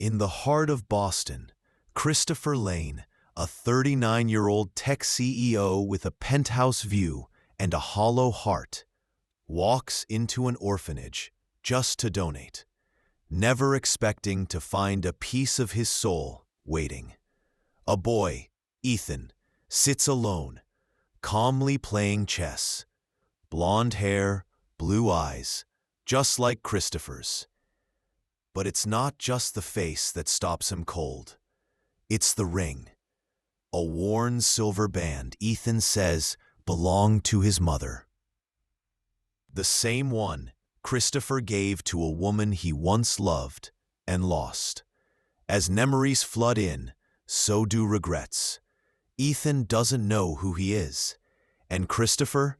In the heart of Boston, Christopher Lane, a 39-year-old tech CEO with a penthouse view and a hollow heart, walks into an orphanage just to donate, never expecting to find a piece of his soul waiting. A boy, Ethan, sits alone, calmly playing chess. Blonde hair, blue eyes, just like Christopher's. But it's not just the face that stops him cold. It's the ring. A worn silver band Ethan says belonged to his mother. The same one Christopher gave to a woman he once loved and lost. As memories flood in, so do regrets. Ethan doesn't know who he is. And Christopher,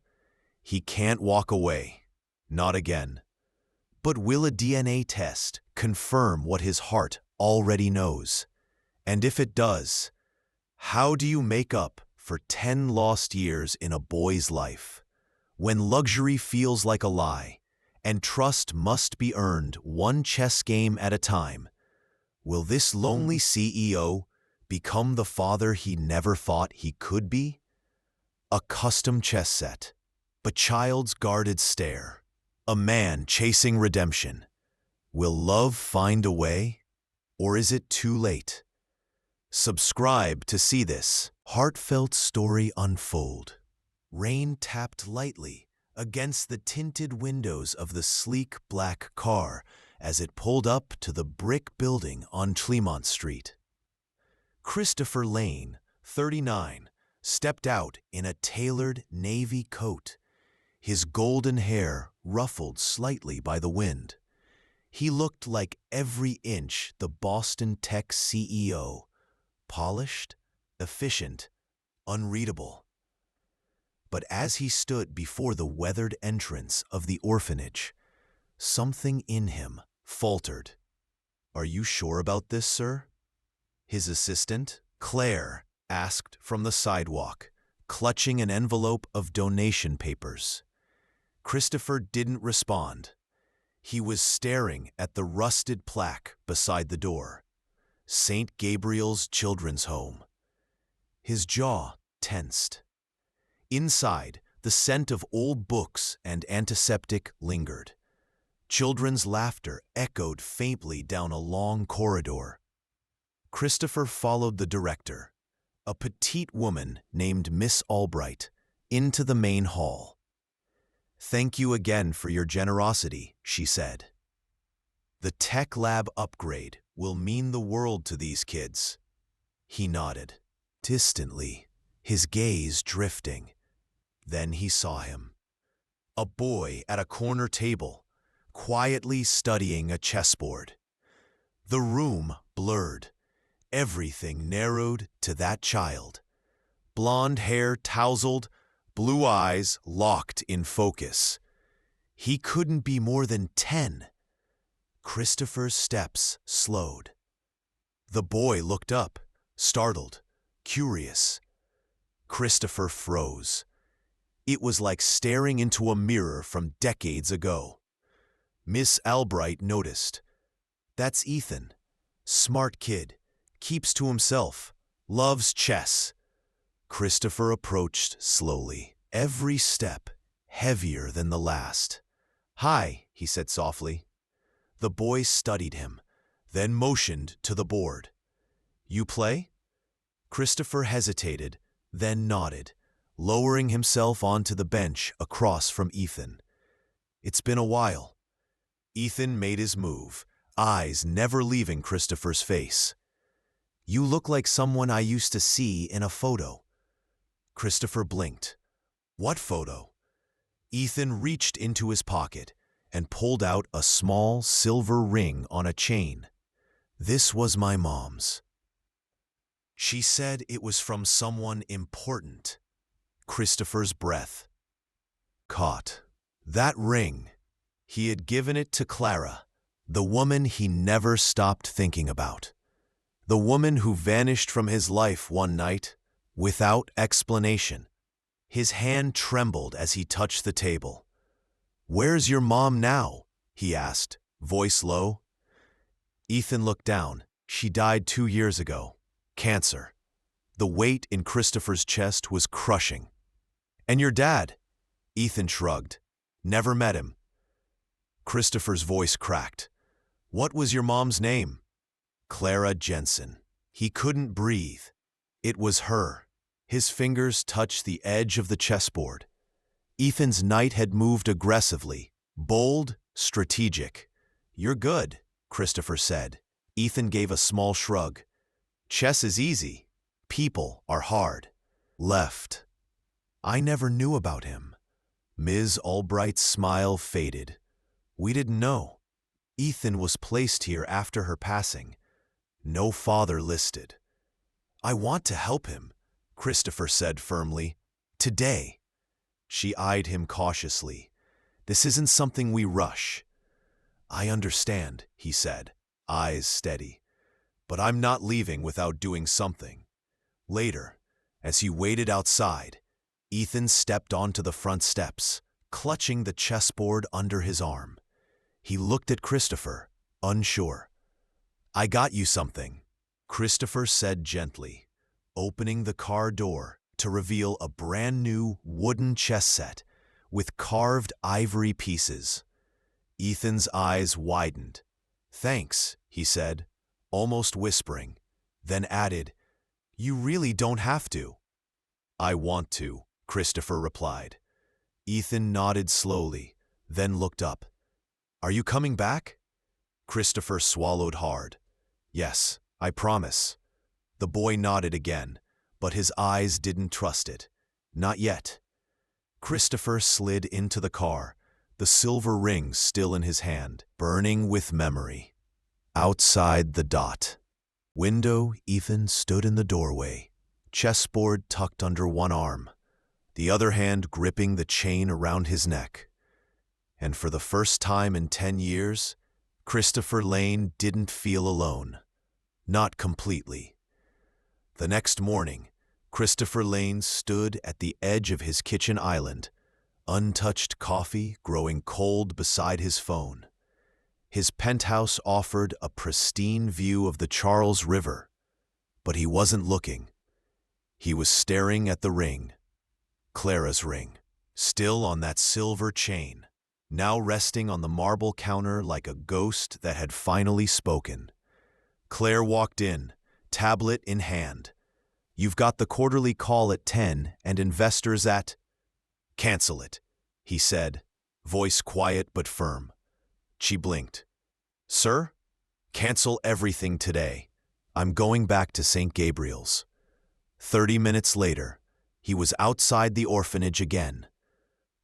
he can't walk away. Not again. But will a DNA test confirm what his heart already knows? And if it does, how do you make up for 10 lost years in a boy's life? When luxury feels like a lie, and trust must be earned one chess game at a time, will this lonely CEO become the father he never thought he could be? A custom chess set, a child's guarded stare, a man chasing redemption. Will love find a way, or is it too late? Subscribe to see this heartfelt story unfold. Rain tapped lightly against the tinted windows of the sleek black car as it pulled up to the brick building on Tremont Street. Christopher Lane, 39, stepped out in a tailored navy coat, his golden hair ruffled slightly by the wind. He looked like every inch the Boston tech CEO, polished, efficient, unreadable. But as he stood before the weathered entrance of the orphanage, something in him faltered. "Are you sure about this, sir?" His assistant, Claire, asked from the sidewalk, clutching an envelope of donation papers. Christopher didn't respond. He was staring at the rusted plaque beside the door. St. Gabriel's Children's Home. His jaw tensed. Inside, the scent of old books and antiseptic lingered. Children's laughter echoed faintly down a long corridor. Christopher followed the director, a petite woman named Miss Albright, into the main hall. "Thank you again for your generosity," she said. "The tech lab upgrade will mean the world to these kids." He nodded, distantly, his gaze drifting. Then he saw him. A boy at a corner table, quietly studying a chessboard. The room blurred, everything narrowed to that child. Blonde hair tousled, blue eyes locked in focus. He couldn't be more than 10. Christopher's steps slowed. The boy looked up, startled, curious. Christopher froze. It was like staring into a mirror from decades ago. Miss Albright noticed. "That's Ethan. Smart kid. Keeps to himself. Loves chess." Christopher approached slowly, every step heavier than the last. "Hi," he said softly. The boy studied him, then motioned to the board. "You play?" Christopher hesitated, then nodded, lowering himself onto the bench across from Ethan. "It's been a while." Ethan made his move, eyes never leaving Christopher's face. "You look like someone I used to see in a photo." Christopher blinked. "What photo?" Ethan reached into his pocket and pulled out a small silver ring on a chain. "This was my mom's. She said it was from someone important." Christopher's breath caught. That ring. He had given it to Clara, the woman he never stopped thinking about. The woman who vanished from his life one night without explanation. His hand trembled as he touched the table. "Where's your mom now?" he asked, voice low. Ethan looked down, She died 2 years ago. Cancer. The weight in Christopher's chest was crushing. And your dad? Ethan shrugged. Never met him. Christopher's voice cracked. What was your mom's name? Clara Jensen. He couldn't breathe. It was her. His fingers touched the edge of the chessboard. Ethan's knight had moved aggressively, bold, strategic. You're good, Christopher said. Ethan gave a small shrug. Chess is easy. People are hard. Left. I never knew about him. Ms. Albright's smile faded. We didn't know. Ethan was placed here after her passing. No father listed. I want to help him, Christopher said firmly. Today. She eyed him cautiously. This isn't something we rush. I understand, he said, eyes steady. But I'm not leaving without doing something. Later, as he waited outside, Ethan stepped onto the front steps, clutching the chessboard under his arm. He looked at Christopher, unsure. I got you something, Christopher said gently, opening the car door to reveal a brand new wooden chess set with carved ivory pieces. Ethan's eyes widened. Thanks, he said, almost whispering, then added, You really don't have to. I want to, Christopher replied. Ethan nodded slowly, then looked up. Are you coming back? Christopher swallowed hard. Yes, I promise. The boy nodded again, but his eyes didn't trust it. Not yet. Christopher slid into the car, the silver ring still in his hand, burning with memory. Outside the dot. Window, Ethan stood in the doorway, chessboard tucked under one arm, the other hand gripping the chain around his neck. And for the first time in 10 years, Christopher Lane didn't feel alone. Not completely. The next morning, Christopher Lane stood at the edge of his kitchen island, untouched coffee growing cold beside his phone. His penthouse offered a pristine view of the Charles River, but he wasn't looking. He was staring at the ring, Clara's ring, still on that silver chain, now resting on the marble counter like a ghost that had finally spoken. Claire walked in, tablet in hand. You've got the quarterly call at 10 and investors at... Cancel it, he said, voice quiet but firm. She blinked. Sir? Cancel everything today. I'm going back to St. Gabriel's. 30 minutes later, he was outside the orphanage again.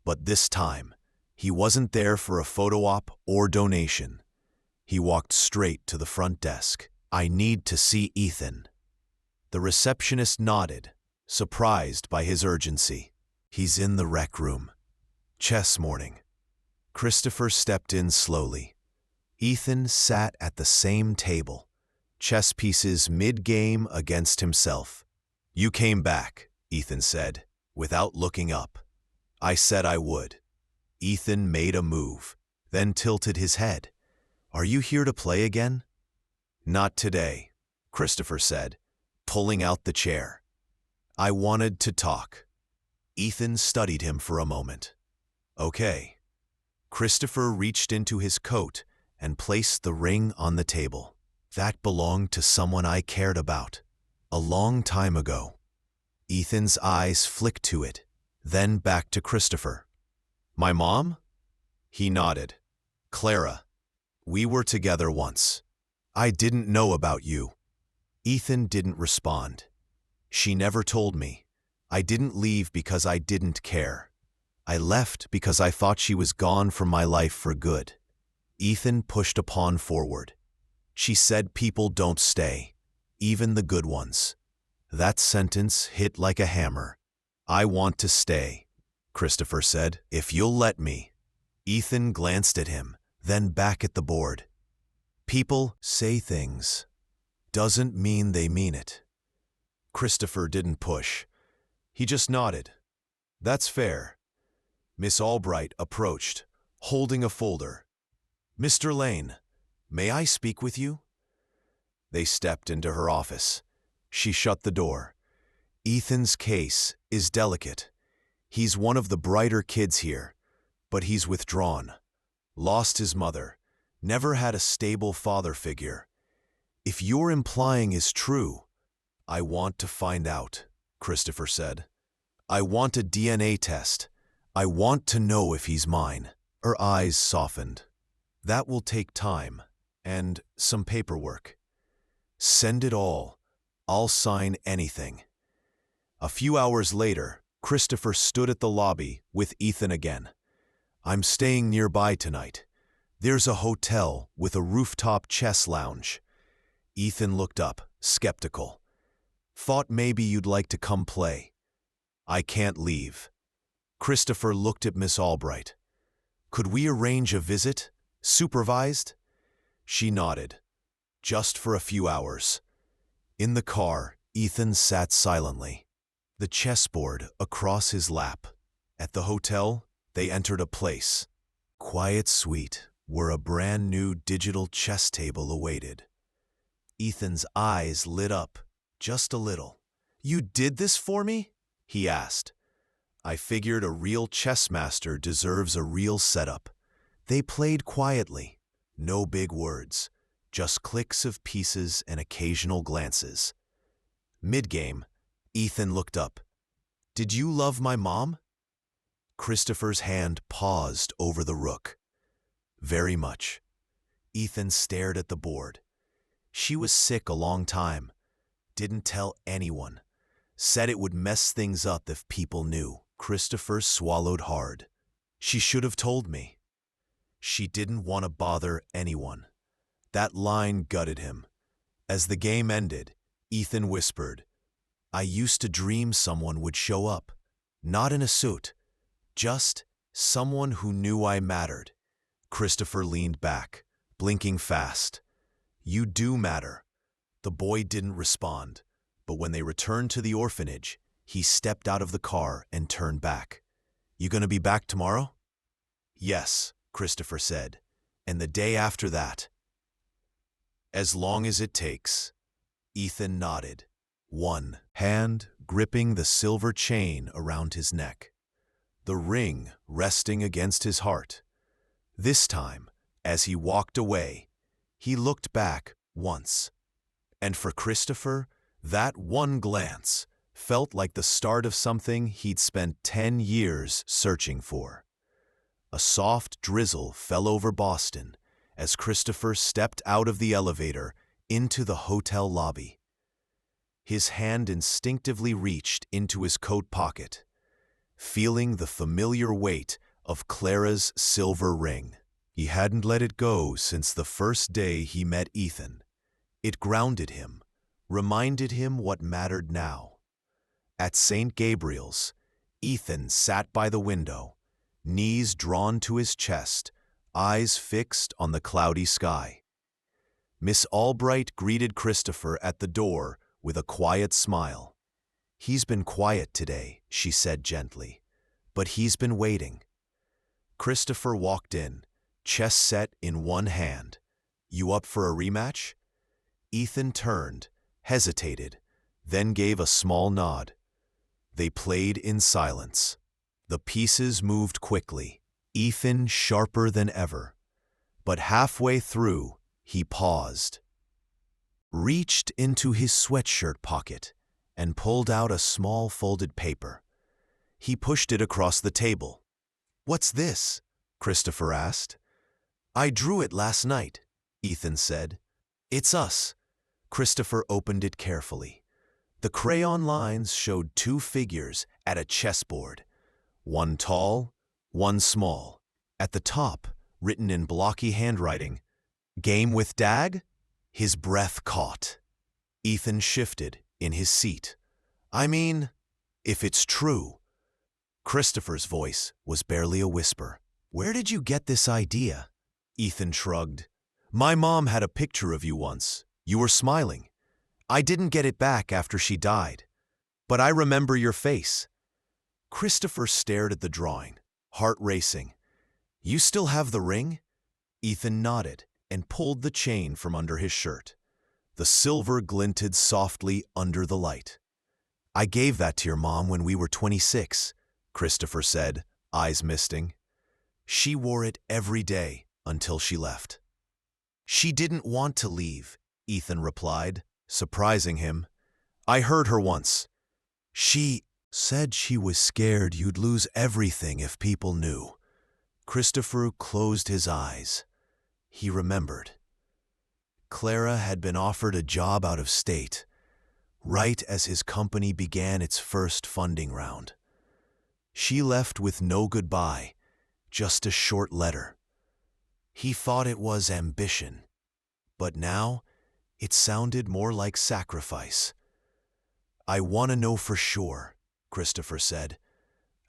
But this time, he wasn't there for a photo op or donation. He walked straight to the front desk. I need to see Ethan. The receptionist nodded, surprised by his urgency. He's in the rec room. Chess morning. Christopher stepped in slowly. Ethan sat at the same table, chess pieces mid-game against himself. You came back, Ethan said, without looking up. I said I would. Ethan made a move, then tilted his head. Are you here to play again? Not today, Christopher said, pulling out the chair. I wanted to talk. Ethan studied him for a moment. Okay. Christopher reached into his coat and placed the ring on the table. That belonged to someone I cared about. A long time ago. Ethan's eyes flicked to it, then back to Christopher. My mom? He nodded. Clara. We were together once. I didn't know about you. Ethan didn't respond. She never told me. I didn't leave because I didn't care. I left because I thought she was gone from my life for good. Ethan pushed a pawn forward. She said people don't stay, even the good ones. That sentence hit like a hammer. I want to stay, Christopher said, if you'll let me. Ethan glanced at him, then back at the board. People say things. Doesn't mean they mean it. Christopher didn't push. He just nodded. That's fair. Miss Albright approached, holding a folder. Mr. Lane, may I speak with you? They stepped into her office. She shut the door. Ethan's case is delicate. He's one of the brighter kids here, but he's withdrawn. Lost his mother. Never had a stable father figure. If you're implying is true, I want to find out, Christopher said. I want a DNA test. I want to know if he's mine. Her eyes softened. That will take time and some paperwork. Send it all. I'll sign anything. A few hours later, Christopher stood at the lobby with Ethan again. I'm staying nearby tonight. There's a hotel with a rooftop chess lounge. Ethan looked up, skeptical. Thought maybe you'd like to come play. I can't leave. Christopher looked at Miss Albright. Could we arrange a visit? Supervised? She nodded. Just for a few hours. In the car, Ethan sat silently, the chessboard across his lap. At the hotel, they entered a place. Quiet suite, where a brand new digital chess table awaited. Ethan's eyes lit up, just a little. You did this for me? He asked. I figured a real chess master deserves a real setup. They played quietly, no big words, just clicks of pieces and occasional glances. Mid-game, Ethan looked up. Did you love my mom? Christopher's hand paused over the rook. Very much. Ethan stared at the board. She was sick a long time. Didn't tell anyone. Said it would mess things up if people knew. Christopher swallowed hard. She should have told me. She didn't want to bother anyone. That line gutted him. As the game ended, Ethan whispered, I used to dream someone would show up. Not in a suit. Just someone who knew I mattered. Christopher leaned back, blinking fast. You do matter. The boy didn't respond, but when they returned to the orphanage, he stepped out of the car and turned back. You gonna be back tomorrow? Yes, Christopher said, and the day after that. As long as it takes. Ethan nodded, one hand gripping the silver chain around his neck, the ring resting against his heart. This time, as he walked away, he looked back once. And for Christopher, that one glance felt like the start of something he'd spent 10 years searching for. A soft drizzle fell over Boston as Christopher stepped out of the elevator into the hotel lobby. His hand instinctively reached into his coat pocket, feeling the familiar weight of Clara's silver ring. He hadn't let it go since the first day he met Ethan. It grounded him, reminded him what mattered now. At St. Gabriel's, Ethan sat by the window, knees drawn to his chest, eyes fixed on the cloudy sky. Miss Albright greeted Christopher at the door with a quiet smile. He's been quiet today, she said gently, but he's been waiting. Christopher walked in, chess set in one hand. You up for a rematch? Ethan turned, hesitated, then gave a small nod. They played in silence. The pieces moved quickly, Ethan sharper than ever. But halfway through, he paused, reached into his sweatshirt pocket, and pulled out a small folded paper. He pushed it across the table. What's this? Christopher asked. I drew it last night, Ethan said. It's us. Christopher opened it carefully. The crayon lines showed two figures at a chessboard, one tall, one small. At the top, written in blocky handwriting, Game with Dag? His breath caught. Ethan shifted in his seat. I mean, if it's true. Christopher's voice was barely a whisper. Where did you get this idea? Ethan shrugged. My mom had a picture of you once. You were smiling. I didn't get it back after she died, but I remember your face. Christopher stared at the drawing, heart racing. You still have the ring? Ethan nodded and pulled the chain from under his shirt. The silver glinted softly under the light. "I gave that to your mom when we were 26, Christopher said, eyes misting. "She wore it every day until she left." "She didn't want to leave," Ethan replied, surprising him. "I heard her once. She said she was scared you'd lose everything if people knew." Christopher closed his eyes. He remembered. Clara had been offered a job out of state, right as his company began its first funding round. She left with no goodbye, just a short letter. He thought it was ambition, but now it sounded more like sacrifice. "I want to know for sure," Christopher said.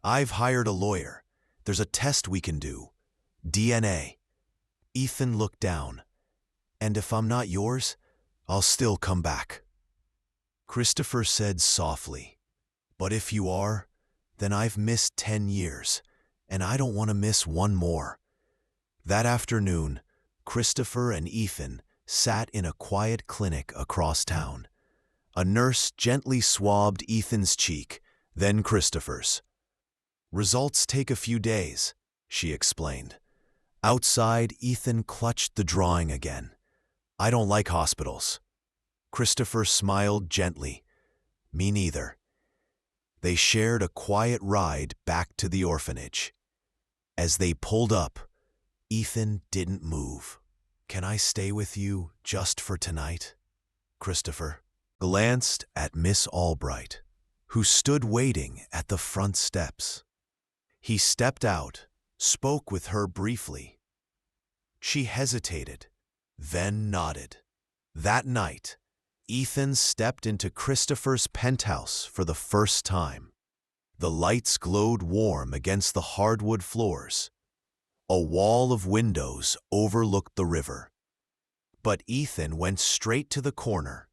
"I've hired a lawyer. There's a test we can do. DNA." Ethan looked down. "And if I'm not yours, I'll still come back." Christopher said softly, "But if you are, then I've missed 10 years, and I don't want to miss one more." That afternoon, Christopher and Ethan sat in a quiet clinic across town. A nurse gently swabbed Ethan's cheek, then Christopher's. "Results take a few days," she explained. Outside, Ethan clutched the drawing again. "I don't like hospitals." Christopher smiled gently. "Me neither." They shared a quiet ride back to the orphanage. As they pulled up, Ethan didn't move. "Can I stay with you just for tonight?" Christopher glanced at Miss Albright, who stood waiting at the front steps. He stepped out, spoke with her briefly. She hesitated, then nodded. That night, Ethan stepped into Christopher's penthouse for the first time. The lights glowed warm against the hardwood floors. A wall of windows overlooked the river. But Ethan went straight to the corner,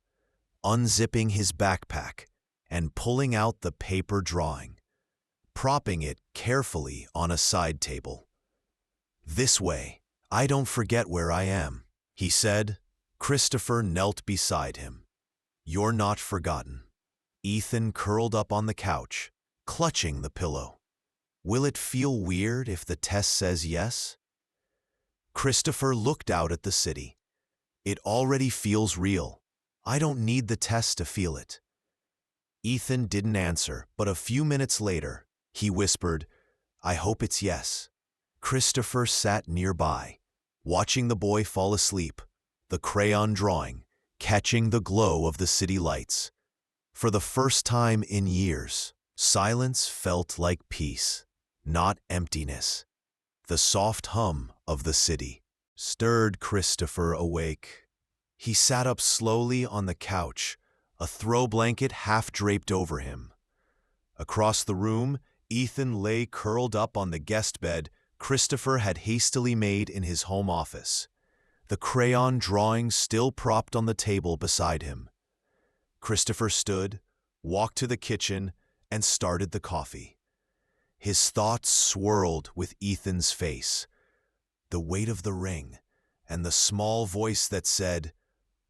unzipping his backpack and pulling out the paper drawing, propping it carefully on a side table. "This way, I don't forget where I am," he said. Christopher knelt beside him. "You're not forgotten." Ethan curled up on the couch, clutching the pillow. "Will it feel weird if the test says yes?" Christopher looked out at the city. "It already feels real. I don't need the test to feel it." Ethan didn't answer, but a few minutes later, he whispered, "I hope it's yes." Christopher sat nearby, watching the boy fall asleep, the crayon drawing catching the glow of the city lights. For the first time in years, silence felt like peace, not emptiness. The soft hum of the city stirred Christopher awake. He sat up slowly on the couch, a throw blanket half draped over him. Across the room, Ethan lay curled up on the guest bed Christopher had hastily made in his home office, the crayon drawing still propped on the table beside him. Christopher stood, walked to the kitchen, and started the coffee. His thoughts swirled with Ethan's face, the weight of the ring, and the small voice that said,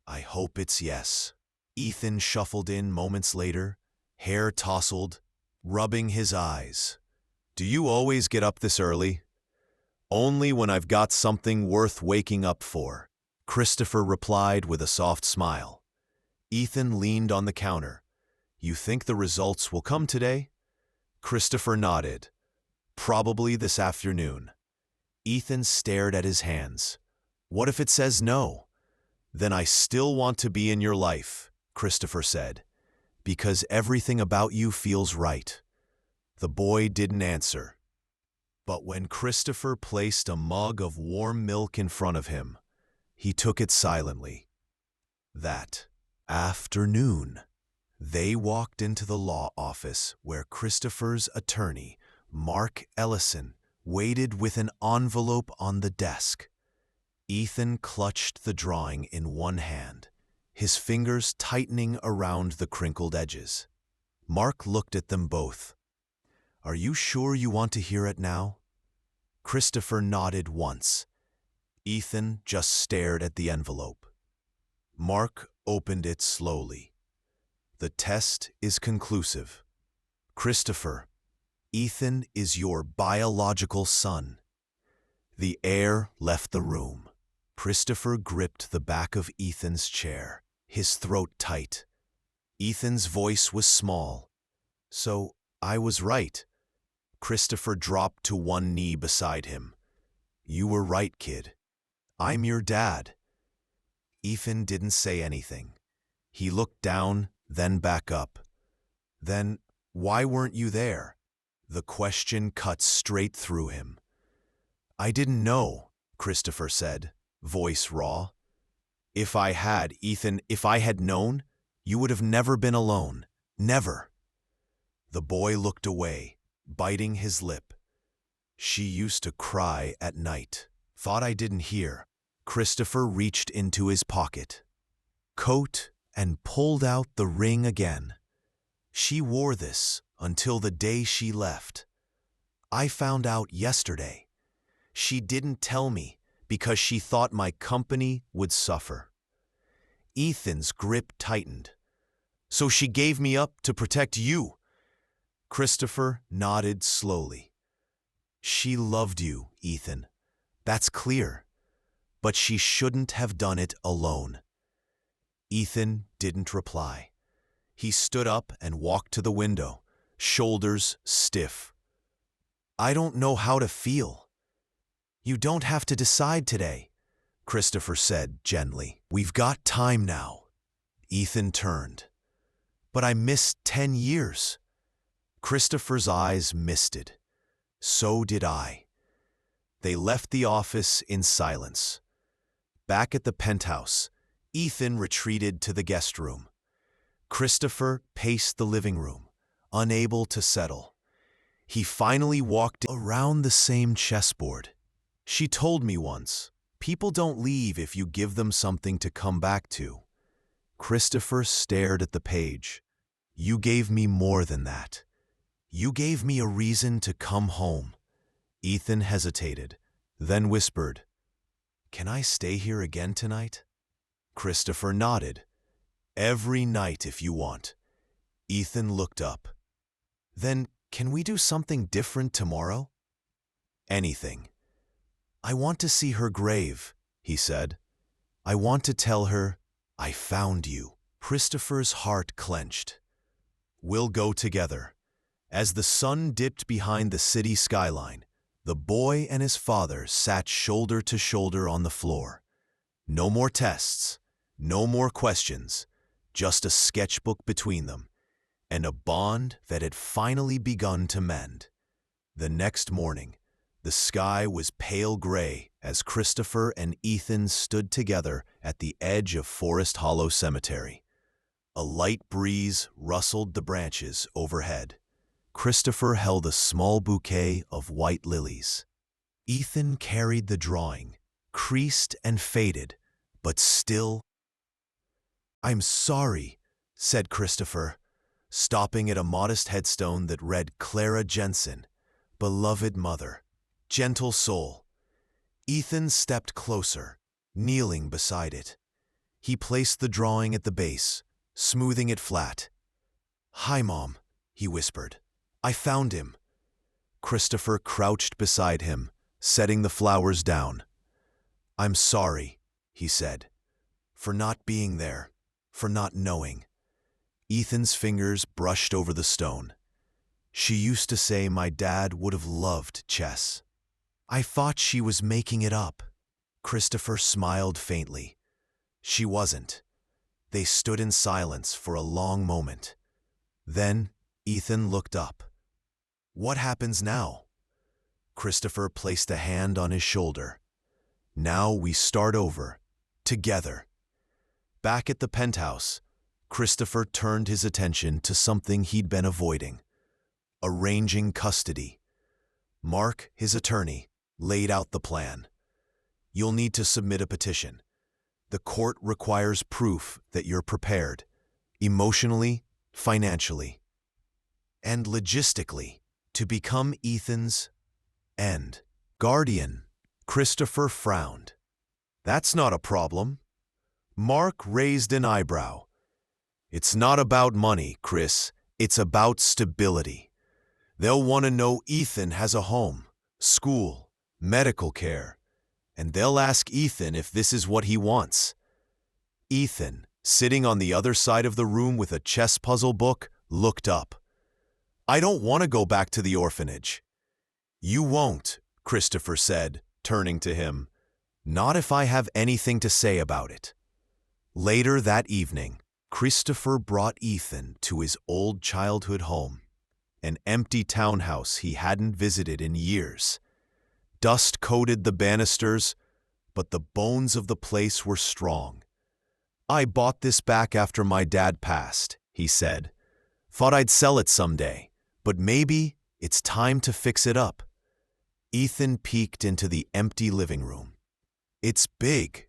"I hope it's yes." Ethan shuffled in moments later, hair tousled, rubbing his eyes. "Do you always get up this early?" "Only when I've got something worth waking up for," Christopher replied with a soft smile. Ethan leaned on the counter. "You think the results will come today?" Christopher nodded. "Probably this afternoon." Ethan stared at his hands. "What if it says no?" "Then I still want to be in your life," Christopher said, "because everything about you feels right." The boy didn't answer. But when Christopher placed a mug of warm milk in front of him, he took it silently. That afternoon, they walked into the law office where Christopher's attorney, Mark Ellison, waited with an envelope on the desk. Ethan clutched the drawing in one hand, his fingers tightening around the crinkled edges. Mark looked at them both. "Are you sure you want to hear it now?" Christopher nodded once. Ethan just stared at the envelope. Mark opened it slowly. The test is conclusive. Christopher, Ethan is your biological son. The air left the room. Christopher gripped the back of Ethan's chair, his throat tight. Ethan's voice was small. So, I was right. Christopher dropped to one knee beside him. You were right, kid. I'm your dad. Ethan didn't say anything. He looked down, then back up. Then, why weren't you there? The question cut straight through him. I didn't know, Christopher said, voice raw. If I had, Ethan, if I had known, you would have never been alone. Never. The boy looked away, biting his lip. She used to cry at night. Thought I didn't hear. Christopher reached into his pocket, coat, and pulled out the ring again. She wore this until the day she left. I found out yesterday. She didn't tell me because she thought my company would suffer. Ethan's grip tightened. So she gave me up to protect you. Christopher nodded slowly. She loved you, Ethan. That's clear. But she shouldn't have done it alone. Ethan didn't reply. He stood up and walked to the window, shoulders stiff. I don't know how to feel. You don't have to decide today, Christopher said gently. We've got time now. Ethan turned. But I missed 10 years. Christopher's eyes misted. So did I. They left the office in silence. Back at the penthouse, Ethan retreated to the guest room. Christopher paced the living room, unable to settle. He finally walked around the same chessboard. She told me once, people don't leave if you give them something to come back to. Christopher stared at the page. You gave me more than that. You gave me a reason to come home. Ethan hesitated, then whispered, Can I stay here again tonight? Christopher nodded. Every night if you want. Ethan looked up. Then can we do something different tomorrow? Anything. I want to see her grave, he said. I want to tell her, I found you. Christopher's heart clenched. We'll go together. As the sun dipped behind the city skyline, the boy and his father sat shoulder to shoulder on the floor. No more tests, no more questions, just a sketchbook between them, and a bond that had finally begun to mend. The next morning, the sky was pale gray as Christopher and Ethan stood together at the edge of Forest Hollow Cemetery. A light breeze rustled the branches overhead. Christopher held a small bouquet of white lilies. Ethan carried the drawing, creased and faded, but still. I'm sorry, said Christopher, stopping at a modest headstone that read Clara Jensen, beloved mother, gentle soul. Ethan stepped closer, kneeling beside it. He placed the drawing at the base, smoothing it flat. Hi, Mom, he whispered. I found him. Christopher crouched beside him, setting the flowers down. I'm sorry, he said, for not being there, for not knowing. Ethan's fingers brushed over the stone. She used to say my dad would have loved chess. I thought she was making it up. Christopher smiled faintly. She wasn't. They stood in silence for a long moment. Then Ethan looked up. What happens now? Christopher placed a hand on his shoulder. Now we start over, together. Back at the penthouse, Christopher turned his attention to something he'd been avoiding. Arranging custody. Mark, his attorney, laid out the plan. You'll need to submit a petition. The court requires proof that you're prepared, emotionally, financially, and logistically, to become Ethan's end guardian. Christopher frowned. That's not a problem. Mark raised an eyebrow. It's not about money, Chris. It's about stability. They'll want to know Ethan has a home, school, medical care, and they'll ask Ethan if this is what he wants. Ethan, sitting on the other side of the room with a chess puzzle book, looked up. I don't want to go back to the orphanage. You won't, Christopher said, turning to him. Not if I have anything to say about it. Later that evening, Christopher brought Ethan to his old childhood home, an empty townhouse he hadn't visited in years. Dust coated the banisters, but the bones of the place were strong. I bought this back after my dad passed, he said. Thought I'd sell it someday, but maybe it's time to fix it up. Ethan peeked into the empty living room. It's big.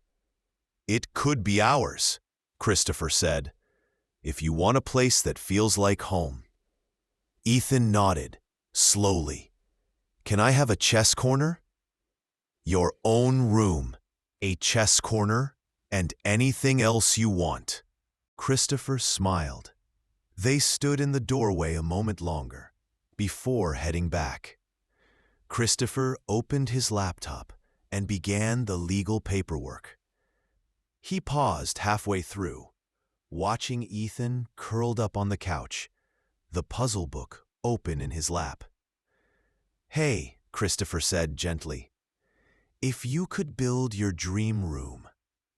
It could be ours, Christopher said, if you want a place that feels like home. Ethan nodded, slowly. Can I have a chess corner? Your own room, a chess corner, and anything else you want. Christopher smiled. They stood in the doorway a moment longer, before heading back. Christopher opened his laptop and began the legal paperwork. He paused halfway through, watching Ethan curled up on the couch, the puzzle book open in his lap. Hey, Christopher said gently, if you could build your dream room,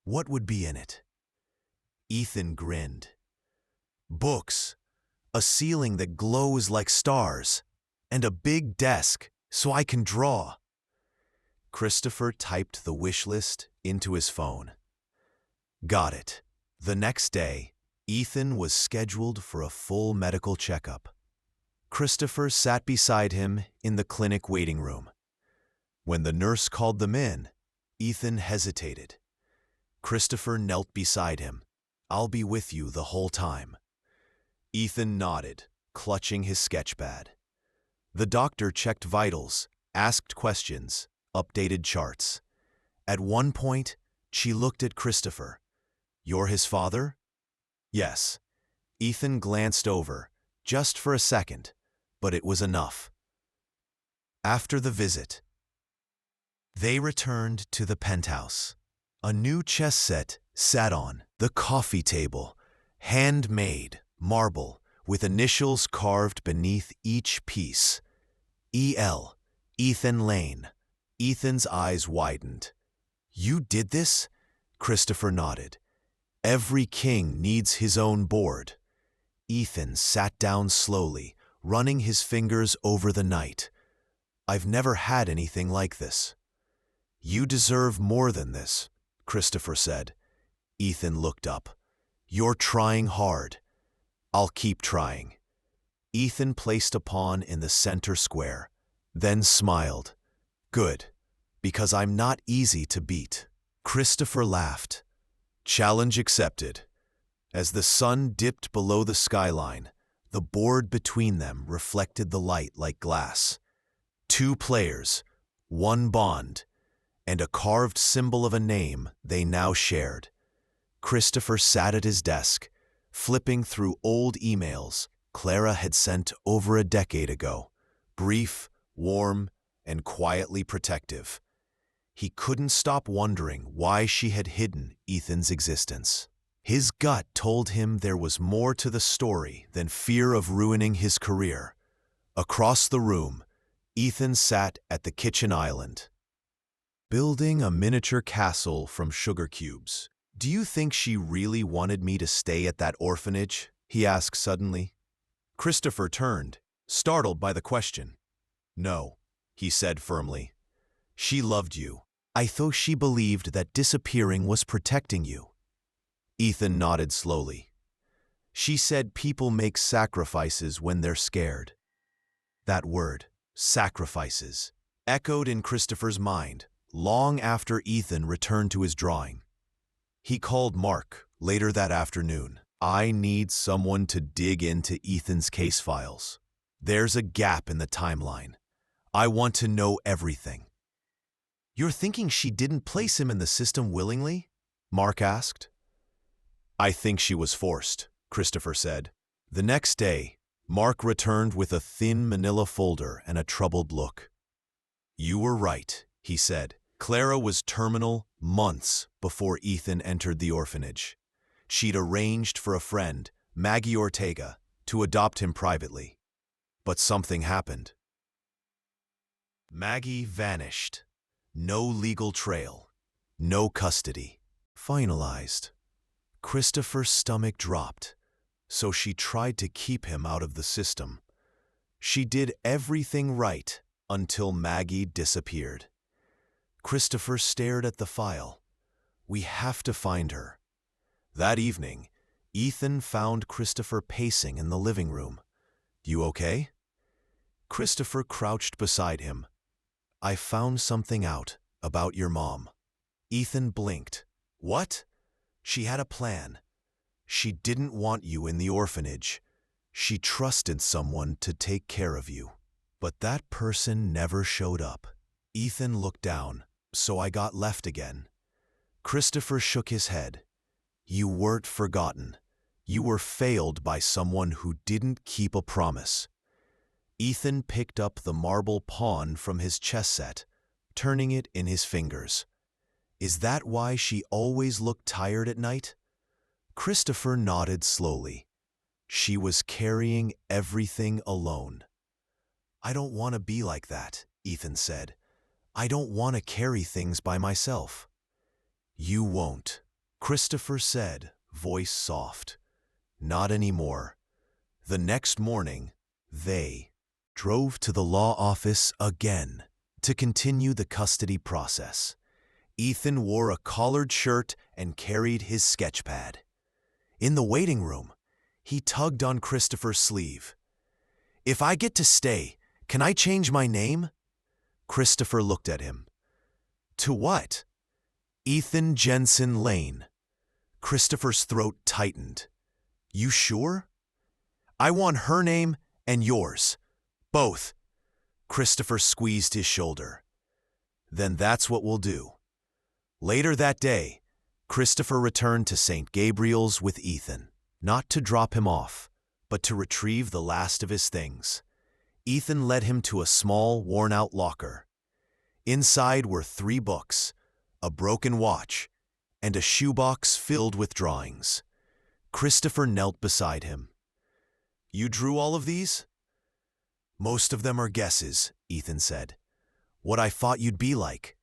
what would be in it? Ethan grinned. Books, a ceiling that glows like stars, and a big desk so I can draw. Christopher typed the wish list into his phone. Got it. The next day, Ethan was scheduled for a full medical checkup. Christopher sat beside him in the clinic waiting room. When the nurse called them in, Ethan hesitated. Christopher knelt beside him. I'll be with you the whole time. Ethan nodded, clutching his sketchpad. The doctor checked vitals, asked questions, updated charts. At one point, she looked at Christopher. You're his father? Yes. Ethan glanced over, just for a second, but it was enough. After the visit, they returned to the penthouse. A new chess set sat on the coffee table, handmade marble with initials carved beneath each piece. E.L. Ethan Lane. Ethan's eyes widened. You did this? Christopher nodded. Every king needs his own board. Ethan sat down slowly, running his fingers over the night. I've never had anything like this. You deserve more than this, Christopher said. Ethan looked up. You're trying hard. I'll keep trying. Ethan placed a pawn in the center square, then smiled. Good, because I'm not easy to beat. Christopher laughed. Challenge accepted. As the sun dipped below the skyline, the board between them reflected the light like glass. 2 players, 1 bond, and a carved symbol of a name they now shared. Christopher sat at his desk, flipping through old emails Clara had sent over a decade ago, brief, warm, and quietly protective. He couldn't stop wondering why she had hidden Ethan's existence. His gut told him there was more to the story than fear of ruining his career. Across the room, Ethan sat at the kitchen island, building a miniature castle from sugar cubes. Do you think she really wanted me to stay at that orphanage? He asked suddenly. Christopher turned, startled by the question. No, he said firmly. She loved you. I thought she believed that disappearing was protecting you. Ethan nodded slowly. She said people make sacrifices when they're scared. That word, sacrifices, echoed in Christopher's mind long after Ethan returned to his drawing. He called Mark later that afternoon. I need someone to dig into Ethan's case files. There's a gap in the timeline. I want to know everything. You're thinking she didn't place him in the system willingly? Mark asked. I think she was forced, Christopher said. The next day, Mark returned with a thin manila folder and a troubled look. You were right, he said. Clara was terminal months before Ethan entered the orphanage. She'd arranged for a friend, Maggie Ortega, to adopt him privately. But something happened. Maggie vanished. No legal trail. No custody. Finalized. Christopher's stomach dropped, so she tried to keep him out of the system. She did everything right until Maggie disappeared. Christopher stared at the file. We have to find her. That evening, Ethan found Christopher pacing in the living room. You okay? Christopher crouched beside him. I found something out about your mom. Ethan blinked. What? She had a plan. She didn't want you in the orphanage. She trusted someone to take care of you. But that person never showed up. Ethan looked down, so I got left again. Christopher shook his head. You weren't forgotten. You were failed by someone who didn't keep a promise. Ethan picked up the marble pawn from his chess set, turning it in his fingers. Is that why she always looked tired at night? Christopher nodded slowly. She was carrying everything alone. I don't want to be like that, Ethan said. I don't want to carry things by myself. You won't, Christopher said, voice soft. Not anymore. The next morning, they drove to the law office again to continue the custody process. Ethan wore a collared shirt and carried his sketch pad. In the waiting room, he tugged on Christopher's sleeve. If I get to stay, can I change my name? Christopher looked at him. To what? Ethan Jensen Lane. Christopher's throat tightened. You sure? I want her name and yours. Both. Christopher squeezed his shoulder. Then that's what we'll do. Later that day, Christopher returned to St. Gabriel's with Ethan, not to drop him off, but to retrieve the last of his things. Ethan led him to a small, worn-out locker. Inside were 3 books, a broken watch, and a shoebox filled with drawings. Christopher knelt beside him. You drew all of these? Most of them are guesses, Ethan said. What I thought you'd be like.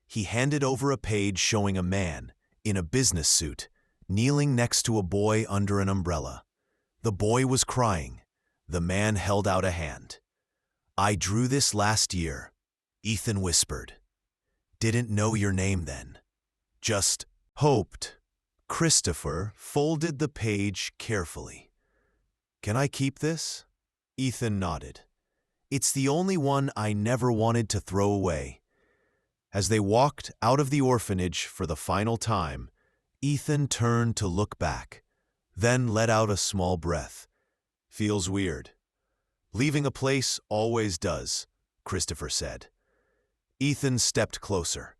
He handed over a page showing a man, in a business suit, kneeling next to a boy under an umbrella. The boy was crying. The man held out a hand. I drew this last year, Ethan whispered. Didn't know your name then. Just hoped. Christopher folded the page carefully. Can I keep this? Ethan nodded. It's the only one I never wanted to throw away. As they walked out of the orphanage for the final time, Ethan turned to look back, then let out a small breath. Feels weird. Leaving a place always does, Christopher said. Ethan stepped closer.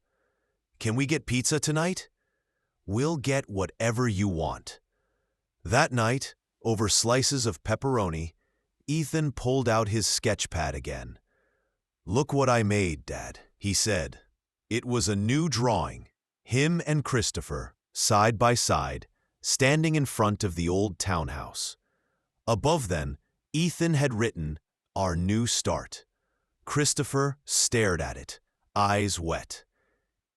Can we get pizza tonight? We'll get whatever you want. That night, over slices of pepperoni, Ethan pulled out his sketch pad again. Look what I made, Dad, he said. It was a new drawing, him and Christopher, side by side, standing in front of the old townhouse. Above them, Ethan had written, Our New Start. Christopher stared at it, eyes wet.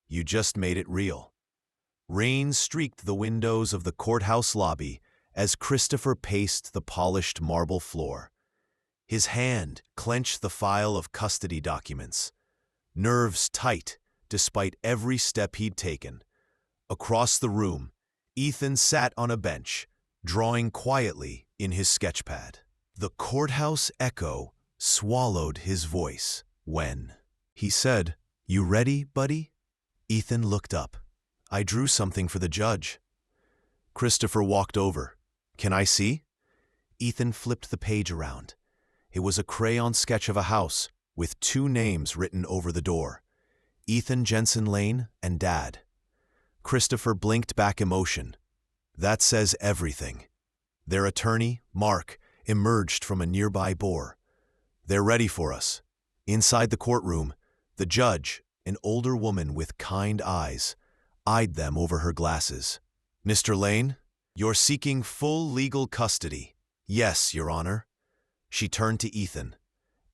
You just made it real. Rain streaked the windows of the courthouse lobby as Christopher paced the polished marble floor. His hand clenched the file of custody documents, nerves tight despite every step he'd taken. Across the room, Ethan sat on a bench, drawing quietly in his sketchpad. The courthouse echo swallowed his voice when he said, You ready, buddy? Ethan looked up. I drew something for the judge. Christopher walked over. Can I see? Ethan flipped the page around. It was a crayon sketch of a house with 2 names written over the door. Ethan Jensen Lane and Dad. Christopher blinked back emotion. That says everything. Their attorney, Mark, emerged from a nearby bar. They're ready for us. Inside the courtroom, the judge, an older woman with kind eyes, eyed them over her glasses. Mr. Lane, you're seeking full legal custody. Yes, Your Honor. She turned to Ethan.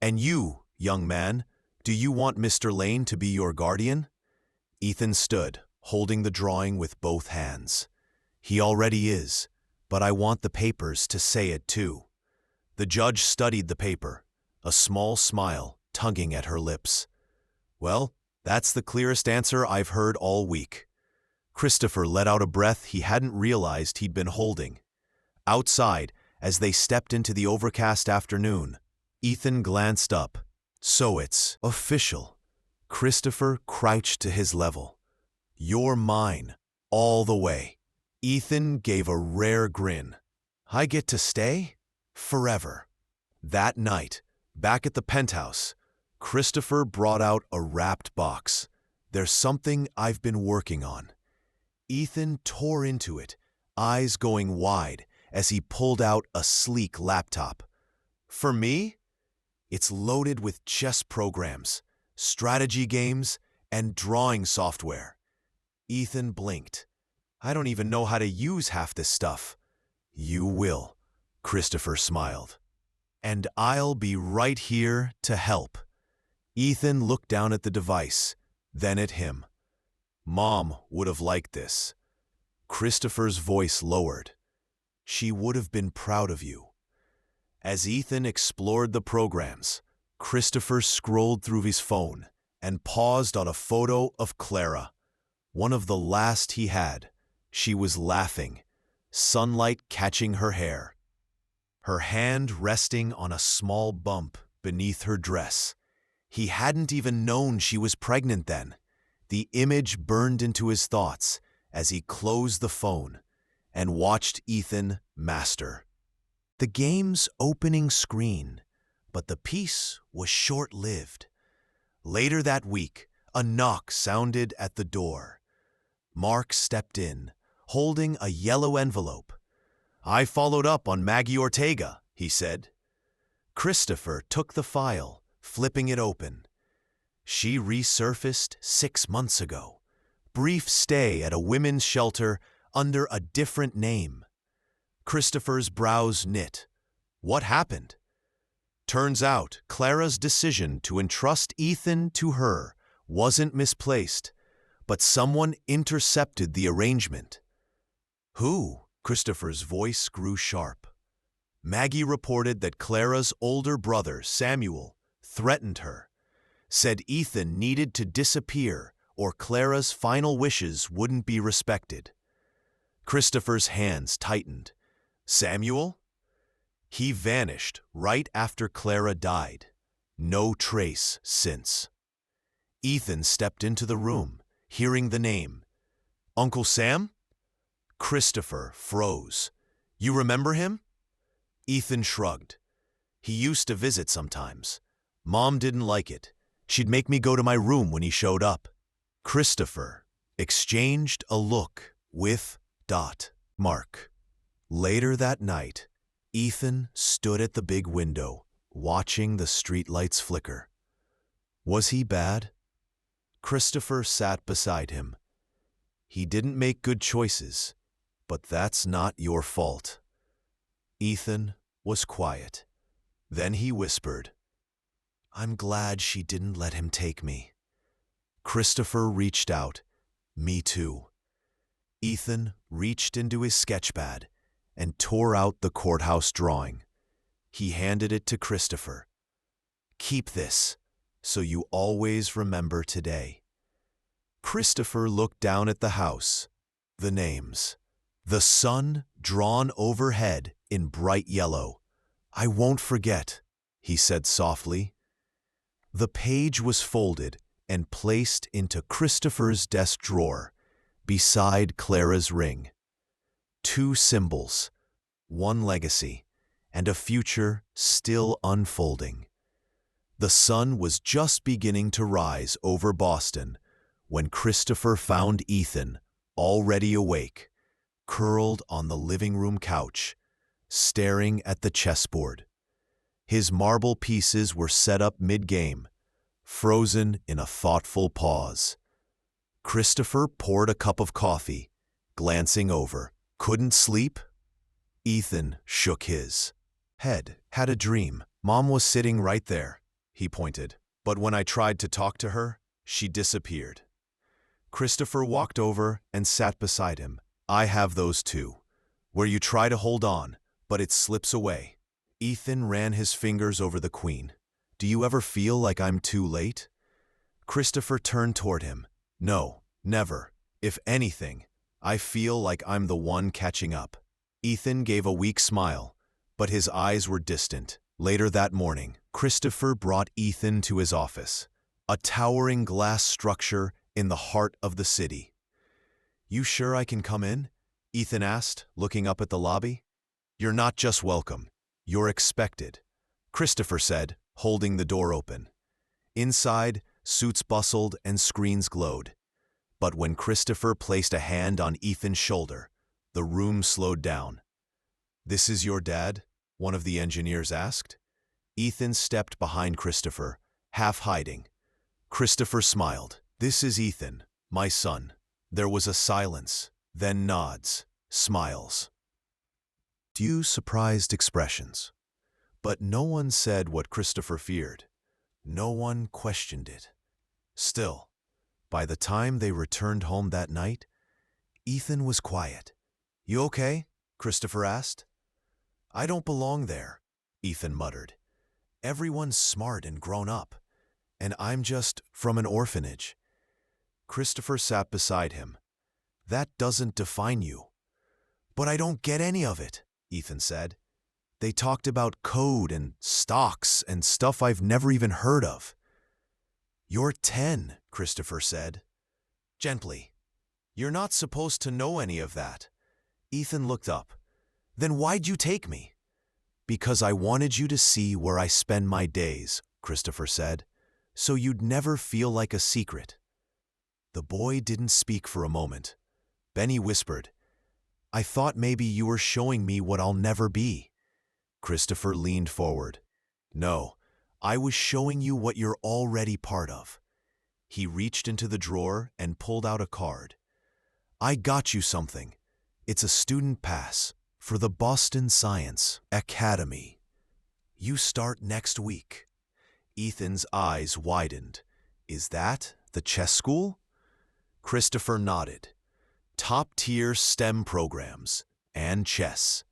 And you, young man, do you want Mr. Lane to be your guardian? Ethan stood, holding the drawing with both hands. He already is, but I want the papers to say it too. The judge studied the paper, a small smile tugging at her lips. Well, that's the clearest answer I've heard all week. Christopher let out a breath he hadn't realized he'd been holding. Outside, as they stepped into the overcast afternoon, Ethan glanced up. So it's official. Christopher crouched to his level. You're mine, all the way. Ethan gave a rare grin. I get to stay? Forever. That night, back at the penthouse, Christopher brought out a wrapped box. There's something I've been working on. Ethan tore into it, eyes going wide as he pulled out a sleek laptop. For me? It's loaded with chess programs, strategy games, and drawing software. Ethan blinked. I don't even know how to use half this stuff. You will, Christopher smiled. And I'll be right here to help. Ethan looked down at the device, then at him. Mom would have liked this. Christopher's voice lowered. She would have been proud of you. As Ethan explored the programs, Christopher scrolled through his phone and paused on a photo of Clara, one of the last he had. She was laughing, sunlight catching her hair, her hand resting on a small bump beneath her dress. He hadn't even known she was pregnant then. The image burned into his thoughts as he closed the phone and watched Ethan master the game's opening screen, but the peace was short-lived. Later that week, a knock sounded at the door. Mark stepped in, holding a yellow envelope. I followed up on Maggie Ortega, he said. Christopher took the file, flipping it open. She resurfaced 6 months ago. Brief stay at a women's shelter under a different name. Christopher's brows knit. What happened? Turns out Clara's decision to entrust Ethan to her wasn't misplaced, but someone intercepted the arrangement. Who? Christopher's voice grew sharp. Maggie reported that Clara's older brother, Samuel, threatened her, said Ethan needed to disappear or Clara's final wishes wouldn't be respected. Christopher's hands tightened. Samuel? He vanished right after Clara died. No trace since. Ethan stepped into the room, hearing the name. Uncle Sam? Christopher froze. You remember him? Ethan shrugged. He used to visit sometimes. Mom didn't like it. She'd make me go to my room when he showed up. Christopher exchanged a look with Mark. Later that night, Ethan stood at the big window, watching the streetlights flicker. Was he bad? Christopher sat beside him. He didn't make good choices, but that's not your fault. Ethan was quiet. Then he whispered, I'm glad she didn't let him take me. Christopher reached out. Me too. Ethan reached into his sketchpad and tore out the courthouse drawing. He handed it to Christopher. Keep this, so you always remember today. Christopher looked down at the house, the names, the sun drawn overhead in bright yellow. I won't forget, he said softly. The page was folded and placed into Christopher's desk drawer, beside Clara's ring. 2 symbols, 1 legacy, and a future still unfolding. The sun was just beginning to rise over Boston when Christopher found Ethan, already awake, curled on the living room couch, staring at the chessboard. His marble pieces were set up mid-game, frozen in a thoughtful pause. Christopher poured a cup of coffee, glancing over. Couldn't sleep? Ethan shook his head. Had a dream. Mom was sitting right there, he pointed. But when I tried to talk to her, she disappeared. Christopher walked over and sat beside him. I have those too, where you try to hold on, but it slips away. Ethan ran his fingers over the queen. Do you ever feel like I'm too late? Christopher turned toward him. No, never. If anything, I feel like I'm the one catching up. Ethan gave a weak smile, but his eyes were distant. Later that morning, Christopher brought Ethan to his office, a towering glass structure in the heart of the city. You sure I can come in? Ethan asked, looking up at the lobby. You're not just welcome, you're expected, Christopher said, holding the door open. Inside, suits bustled and screens glowed. But when Christopher placed a hand on Ethan's shoulder, the room slowed down. This is your dad? One of the engineers asked. Ethan stepped behind Christopher, half hiding. Christopher smiled. This is Ethan, my son. There was a silence, then nods, smiles. Few surprised expressions. But no one said what Christopher feared. No one questioned it. Still, by the time they returned home that night, Ethan was quiet. You okay? Christopher asked. I don't belong there, Ethan muttered. Everyone's smart and grown up, and I'm just from an orphanage. Christopher sat beside him. That doesn't define you. But I don't get any of it, Ethan said. They talked about code and stocks and stuff I've never even heard of. You're 10, Christopher said. Gently. You're not supposed to know any of that. Ethan looked up. Then why'd you take me? Because I wanted you to see where I spend my days, Christopher said, so you'd never feel like a secret. The boy didn't speak for a moment. Benny whispered, I thought maybe you were showing me what I'll never be. Christopher leaned forward. No, I was showing you what you're already part of. He reached into the drawer and pulled out a card. I got you something. It's a student pass for the Boston Science Academy. You start next week. Ethan's eyes widened. Is that the chess school? Christopher nodded. Top-tier STEM programs and chess.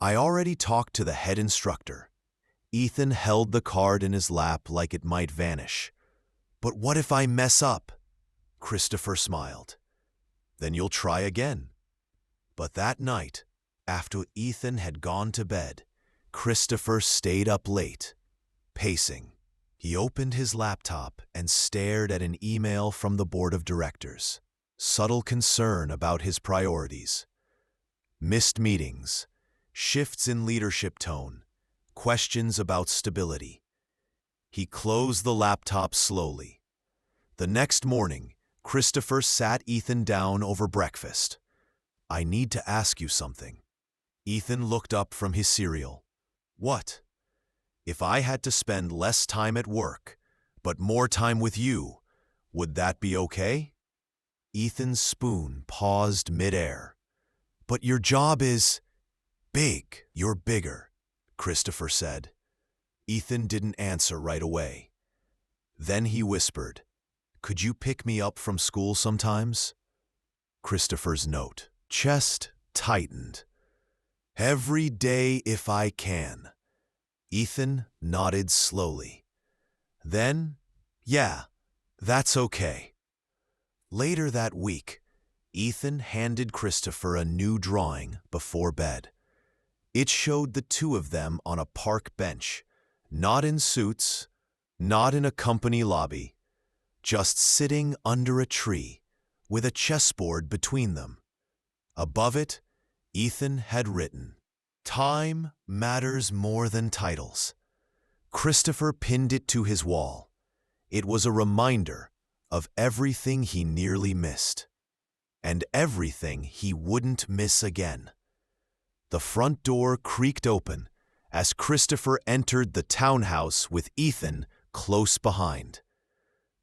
I already talked to the head instructor. Ethan held the card in his lap like it might vanish. But what if I mess up? Christopher smiled. Then you'll try again. But that night, after Ethan had gone to bed, Christopher stayed up late, pacing. He opened his laptop and stared at an email from the board of directors. Subtle concern about his priorities. Missed meetings, shifts in leadership tone, questions about stability. He closed the laptop slowly. The next morning, Christopher sat Ethan down over breakfast. I need to ask you something. Ethan looked up from his cereal. What? If I had to spend less time at work, but more time with you, would that be okay? Ethan's spoon paused midair. But your job is big. You're bigger, Christopher said. Ethan didn't answer right away. Then he whispered, Could you pick me up from school sometimes? Christopher's note. Chest tightened. Every day if I can. Ethan nodded slowly. Then, yeah, that's okay. Later that week, Ethan handed Christopher a new drawing before bed. It showed the two of them on a park bench, not in suits, not in a company lobby, just sitting under a tree with a chessboard between them. Above it, Ethan had written, Time matters more than titles. Christopher pinned it to his wall. It was a reminder of everything he nearly missed. and everything he wouldn't miss again. The front door creaked open as Christopher entered the townhouse with Ethan close behind.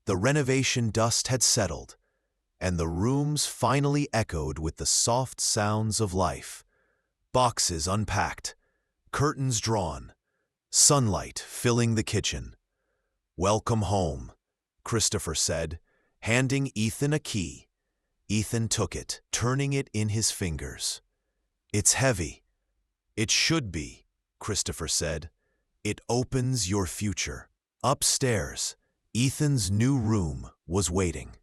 The renovation dust had settled, and the rooms finally echoed with the soft sounds of life. Boxes unpacked, curtains drawn, sunlight filling the kitchen. "Welcome home," Christopher said, handing Ethan a key. Ethan took it, turning it in his fingers. "It's heavy." "It should be," Christopher said. "It opens your future." Upstairs, Ethan's new room was waiting.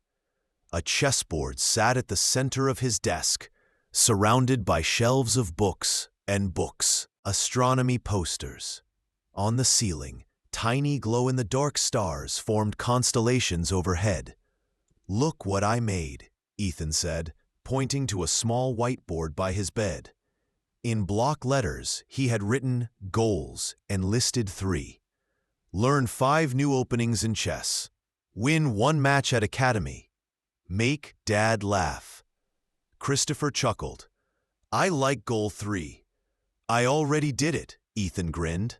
A chessboard sat at the center of his desk, surrounded by shelves of books and books, astronomy posters. On the ceiling, tiny glow-in-the-dark stars formed constellations overhead. "Look what I made," Ethan said, pointing to a small whiteboard by his bed. In block letters, he had written goals and listed 3. Learn 5 new openings in chess. Win 1 match at Academy. Make Dad laugh. Christopher chuckled. "I like goal 3. I already did it," Ethan grinned.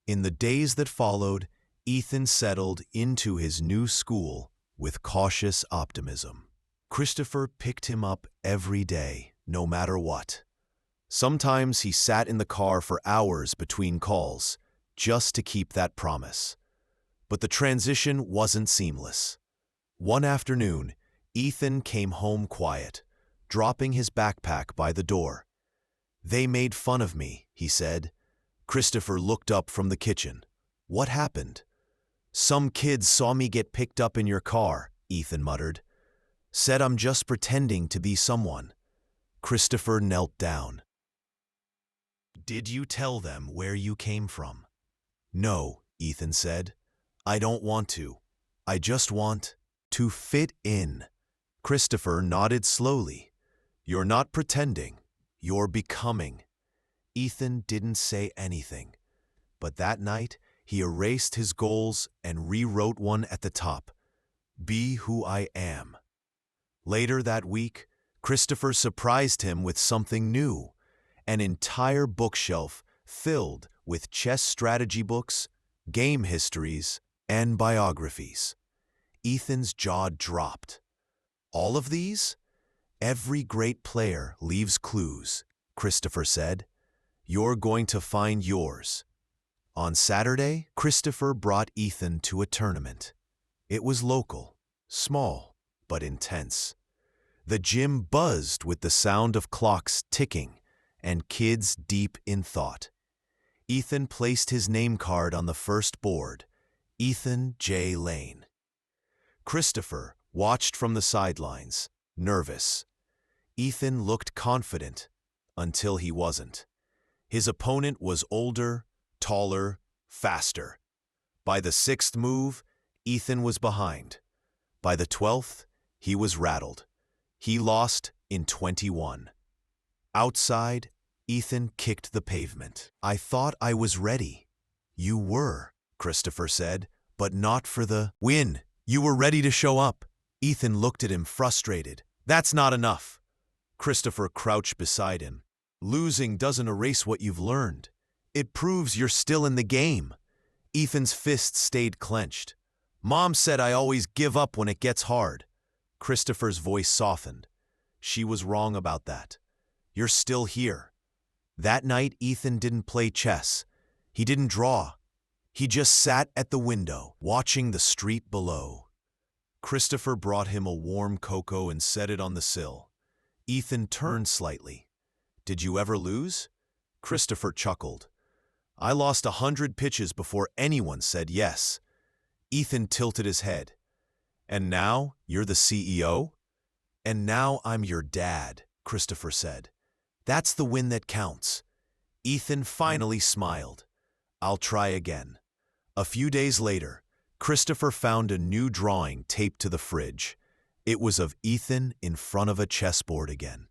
In the days that followed, Ethan settled into his new school with cautious optimism. Christopher picked him up every day, no matter what. Sometimes he sat in the car for hours between calls, just to keep that promise. But the transition wasn't seamless. One afternoon, Ethan came home quiet, dropping his backpack by the door. "They made fun of me," he said. Christopher looked up from the kitchen. "What happened?" "Some kids saw me get picked up in your car," Ethan muttered. "Said I'm just pretending to be someone." Christopher knelt down. "Did you tell them where you came from?" "No," Ethan said. "I don't want to. I just want to fit in." Christopher nodded slowly. "You're not pretending. You're becoming." Ethan didn't say anything, but that night he erased his goals and rewrote one at the top. "Be who I am." Later that week, Christopher surprised him with something new, an entire bookshelf filled with chess strategy books, game histories, and biographies. Ethan's jaw dropped. "All of these?" "Every great player leaves clues," Christopher said. "You're going to find yours." On Saturday, Christopher brought Ethan to a tournament. It was local, small, but intense. The gym buzzed with the sound of clocks ticking and kids deep in thought. Ethan placed his name card on the first board, Ethan J. Lane. Christopher watched from the sidelines, nervous. Ethan looked confident until he wasn't. His opponent was older, taller, faster. By the 6th move, Ethan was behind. By the 12th, he was rattled. He lost in 21. Outside, Ethan kicked the pavement. "I thought I was ready." "You were," Christopher said, "but not for the win. You were ready to show up." Ethan looked at him frustrated. "That's not enough." Christopher crouched beside him. "Losing doesn't erase what you've learned. It proves you're still in the game." Ethan's fists stayed clenched. "Mom said I always give up when it gets hard." Christopher's voice softened. "She was wrong about that. You're still here." That night, Ethan didn't play chess. He didn't draw. He just sat at the window, watching the street below. Christopher brought him a warm cocoa and set it on the sill. Ethan turned slightly. "Did you ever lose?" Christopher chuckled. "I lost 100 pitches before anyone said yes." Ethan tilted his head. "And now you're the CEO?" "And now I'm your dad," Christopher said. "That's the win that counts." Ethan finally smiled. "I'll try again." A few days later, Christopher found a new drawing taped to the fridge. It was of Ethan in front of a chessboard again.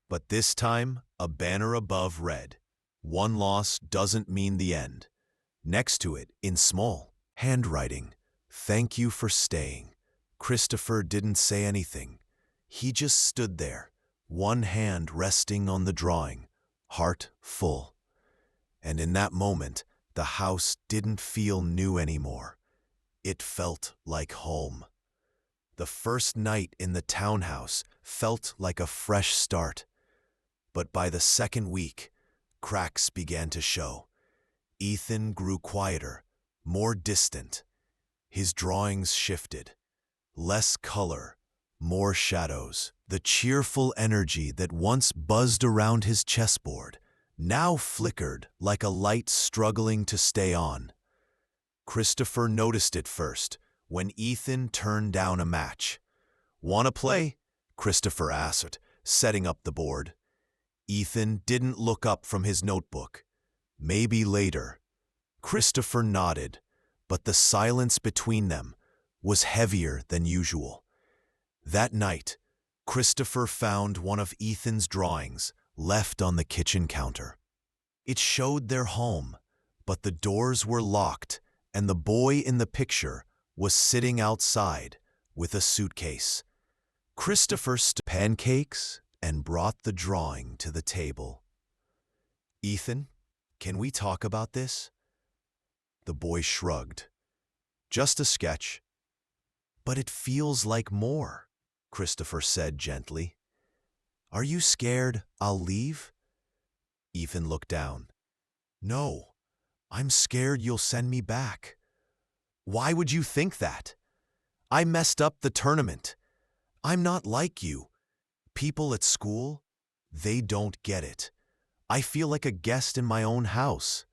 But this time, a banner above read, "One loss doesn't mean the end." Next to it, in small handwriting, "Thank you for staying." Christopher didn't say anything. He just stood there, one hand resting on the drawing, heart full. And in that moment, the house didn't feel new anymore. It felt like home. The first night in the townhouse felt like a fresh start. But by the second week, cracks began to show. Ethan grew quieter, more distant. His drawings shifted. Less color, more shadows. The cheerful energy that once buzzed around his chessboard now flickered like a light struggling to stay on. Christopher noticed it first when Ethan turned down a match. "Wanna play?" Christopher asked, setting up the board. Ethan didn't look up from his notebook. "Maybe later." Christopher nodded, but the silence between them was heavier than usual. That night, Christopher found one of Ethan's drawings left on the kitchen counter. It showed their home, but the doors were locked and the boy in the picture was sitting outside with a suitcase. Christopher stirred pancakes and brought the drawing to the table. "Ethan, can we talk about this?" The boy shrugged. "Just a sketch." "But it feels like more," Christopher said gently. "Are you scared I'll leave?" Ethan looked down. "No, I'm scared you'll send me back." "Why would you think that? I messed up the tournament. I'm not like you. People at school, they don't get it. I feel like a guest in my own house."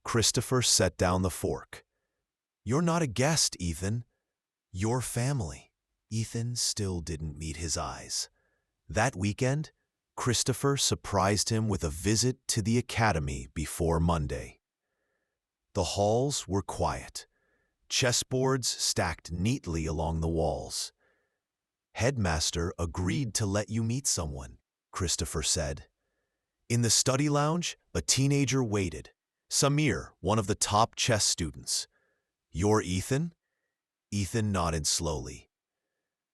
Christopher set down the fork. "You're not a guest, Ethan. You're family." Ethan still didn't meet his eyes. That weekend, Christopher surprised him with a visit to the academy before Monday. The halls were quiet, chessboards stacked neatly along the walls. "Headmaster agreed to let you meet someone," Christopher said. In the study lounge, a teenager waited. Samir, one of the top chess students. "You're Ethan?" Ethan nodded slowly.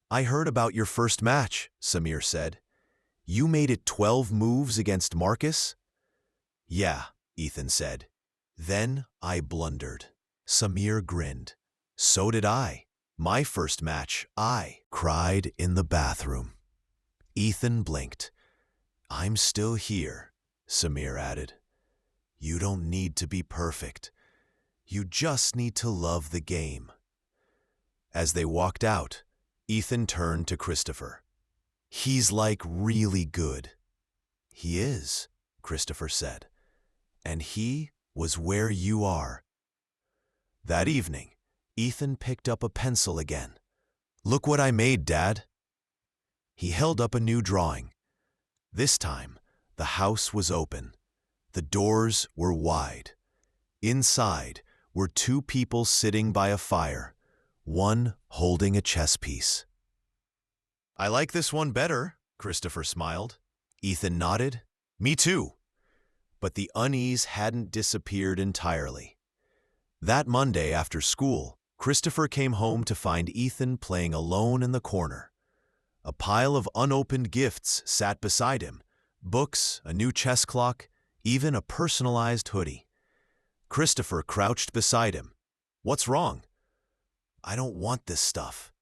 "I heard about your first match," Samir said. "You made it 12 moves against Marcus?" "Yeah," Ethan said. "Then I blundered." Samir grinned. "So did I. My first match, I cried in the bathroom." Ethan blinked. "I'm still here," Samir added. "You don't need to be perfect. You just need to love the game." As they walked out, Ethan turned to Christopher. "He's like really good." "He is," Christopher said. "And he was where you are." That evening, Ethan picked up a pencil again. "Look what I made, Dad." He held up a new drawing. This time, the house was open. The doors were wide. Inside were two people sitting by a fire, one holding a chess piece. "I like this one better," Christopher smiled. Ethan nodded. "Me too." But the unease hadn't disappeared entirely. That Monday after school, Christopher came home to find Ethan playing alone in the corner. A pile of unopened gifts sat beside him. Books, a new chess clock, even a personalized hoodie. Christopher crouched beside him. "What's wrong?" "I don't want this stuff."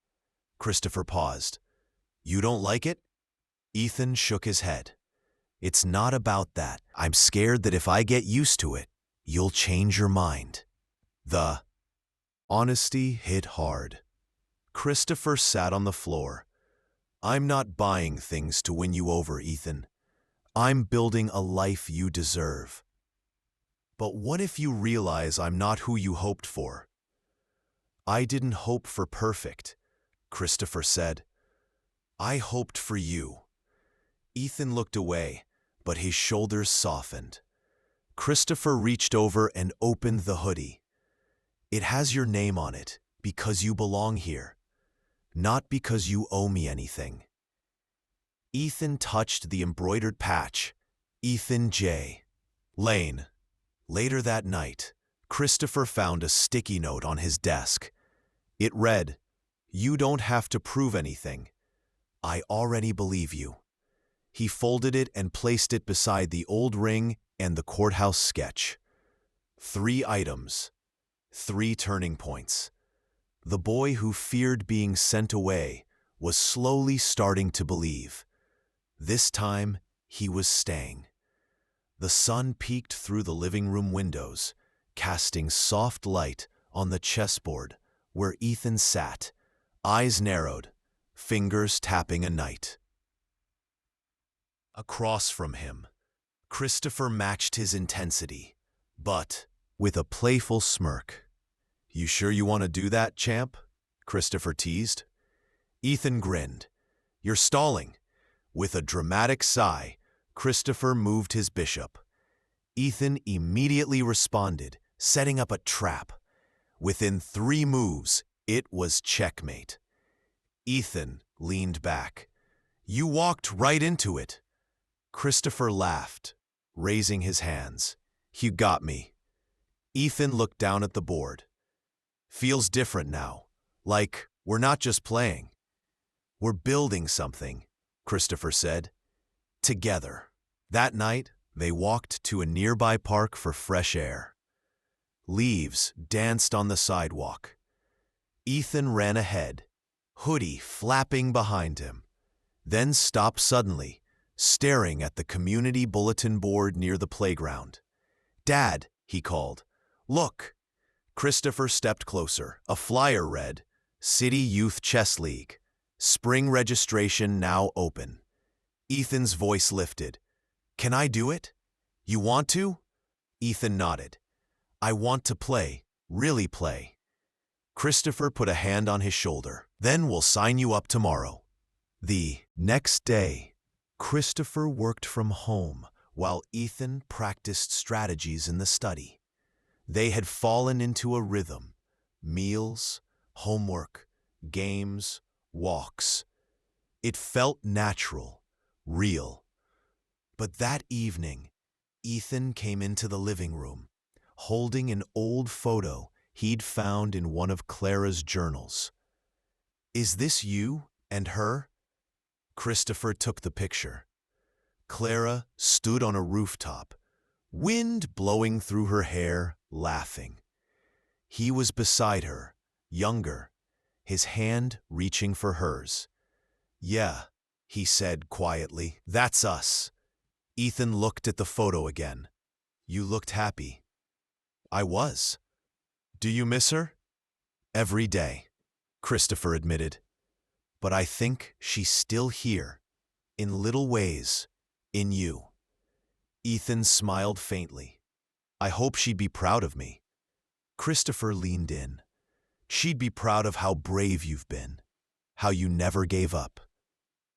Christopher paused. "You don't like it?" Ethan shook his head. "It's not about that. I'm scared that if I get used to it, you'll change your mind." The honesty hit hard. Christopher sat on the floor. "I'm not buying things to win you over, Ethan. I'm building a life you deserve." "But what if you realize I'm not who you hoped for?" "I didn't hope for perfect," Christopher said. "I hoped for you." Ethan looked away, but his shoulders softened. Christopher reached over and opened the hoodie. "It has your name on it because you belong here, not because you owe me anything." Ethan touched the embroidered patch. "Ethan J. Lane." Later that night, Christopher found a sticky note on his desk. It read, "You don't have to prove anything. I already believe you. He folded it and placed it beside the old ring and the courthouse sketch. 3 items, 3 turning points. The boy who feared being sent away was slowly starting to believe. This time, he was staying. The sun peeked through the living room windows, casting soft light on the chessboard where Ethan sat, eyes narrowed, fingers tapping a knight. Across from him, Christopher matched his intensity, but with a playful smirk. "You sure you want to do that, champ?" Christopher teased. Ethan grinned. "You're stalling." With a dramatic sigh, Christopher moved his bishop. Ethan immediately responded, setting up a trap. Within 3 moves, it was checkmate. Ethan leaned back. "You walked right into it." Christopher laughed, raising his hands. "You got me." Ethan looked down at the board. "Feels different now. Like we're not just playing. We're building something," Christopher said. Together. That night, they walked to a nearby park for fresh air. Leaves danced on the sidewalk. Ethan ran ahead, hoodie flapping behind him, then stopped suddenly, staring at the community bulletin board near the playground. "Dad," he called. "Look." Christopher stepped closer. A flyer read, "City Youth Chess League. Spring registration now open." Ethan's voice lifted. "Can I do it? You want to?" Ethan nodded. "I want to play, really play." Christopher put a hand on his shoulder. "Then we'll sign you up tomorrow." The next day, Christopher worked from home while Ethan practiced strategies in the study. They had fallen into a rhythm: meals, homework, games, walks. It felt natural, real. But that evening, Ethan came into the living room, holding an old photo he'd found in one of Clara's journals. "Is this you and her?" Christopher took the picture. Clara stood on a rooftop, wind blowing through her hair, laughing. He was beside her, younger, his hand reaching for hers. "Yeah," he said quietly, "that's us." Ethan looked at the photo again. "You looked happy." "I was." "Do you miss her?" "Every day," Christopher admitted. "But I think she's still here, in little ways, in you." Ethan smiled faintly. "I hope she'd be proud of me." Christopher leaned in. "She'd be proud of how brave you've been, how you never gave up."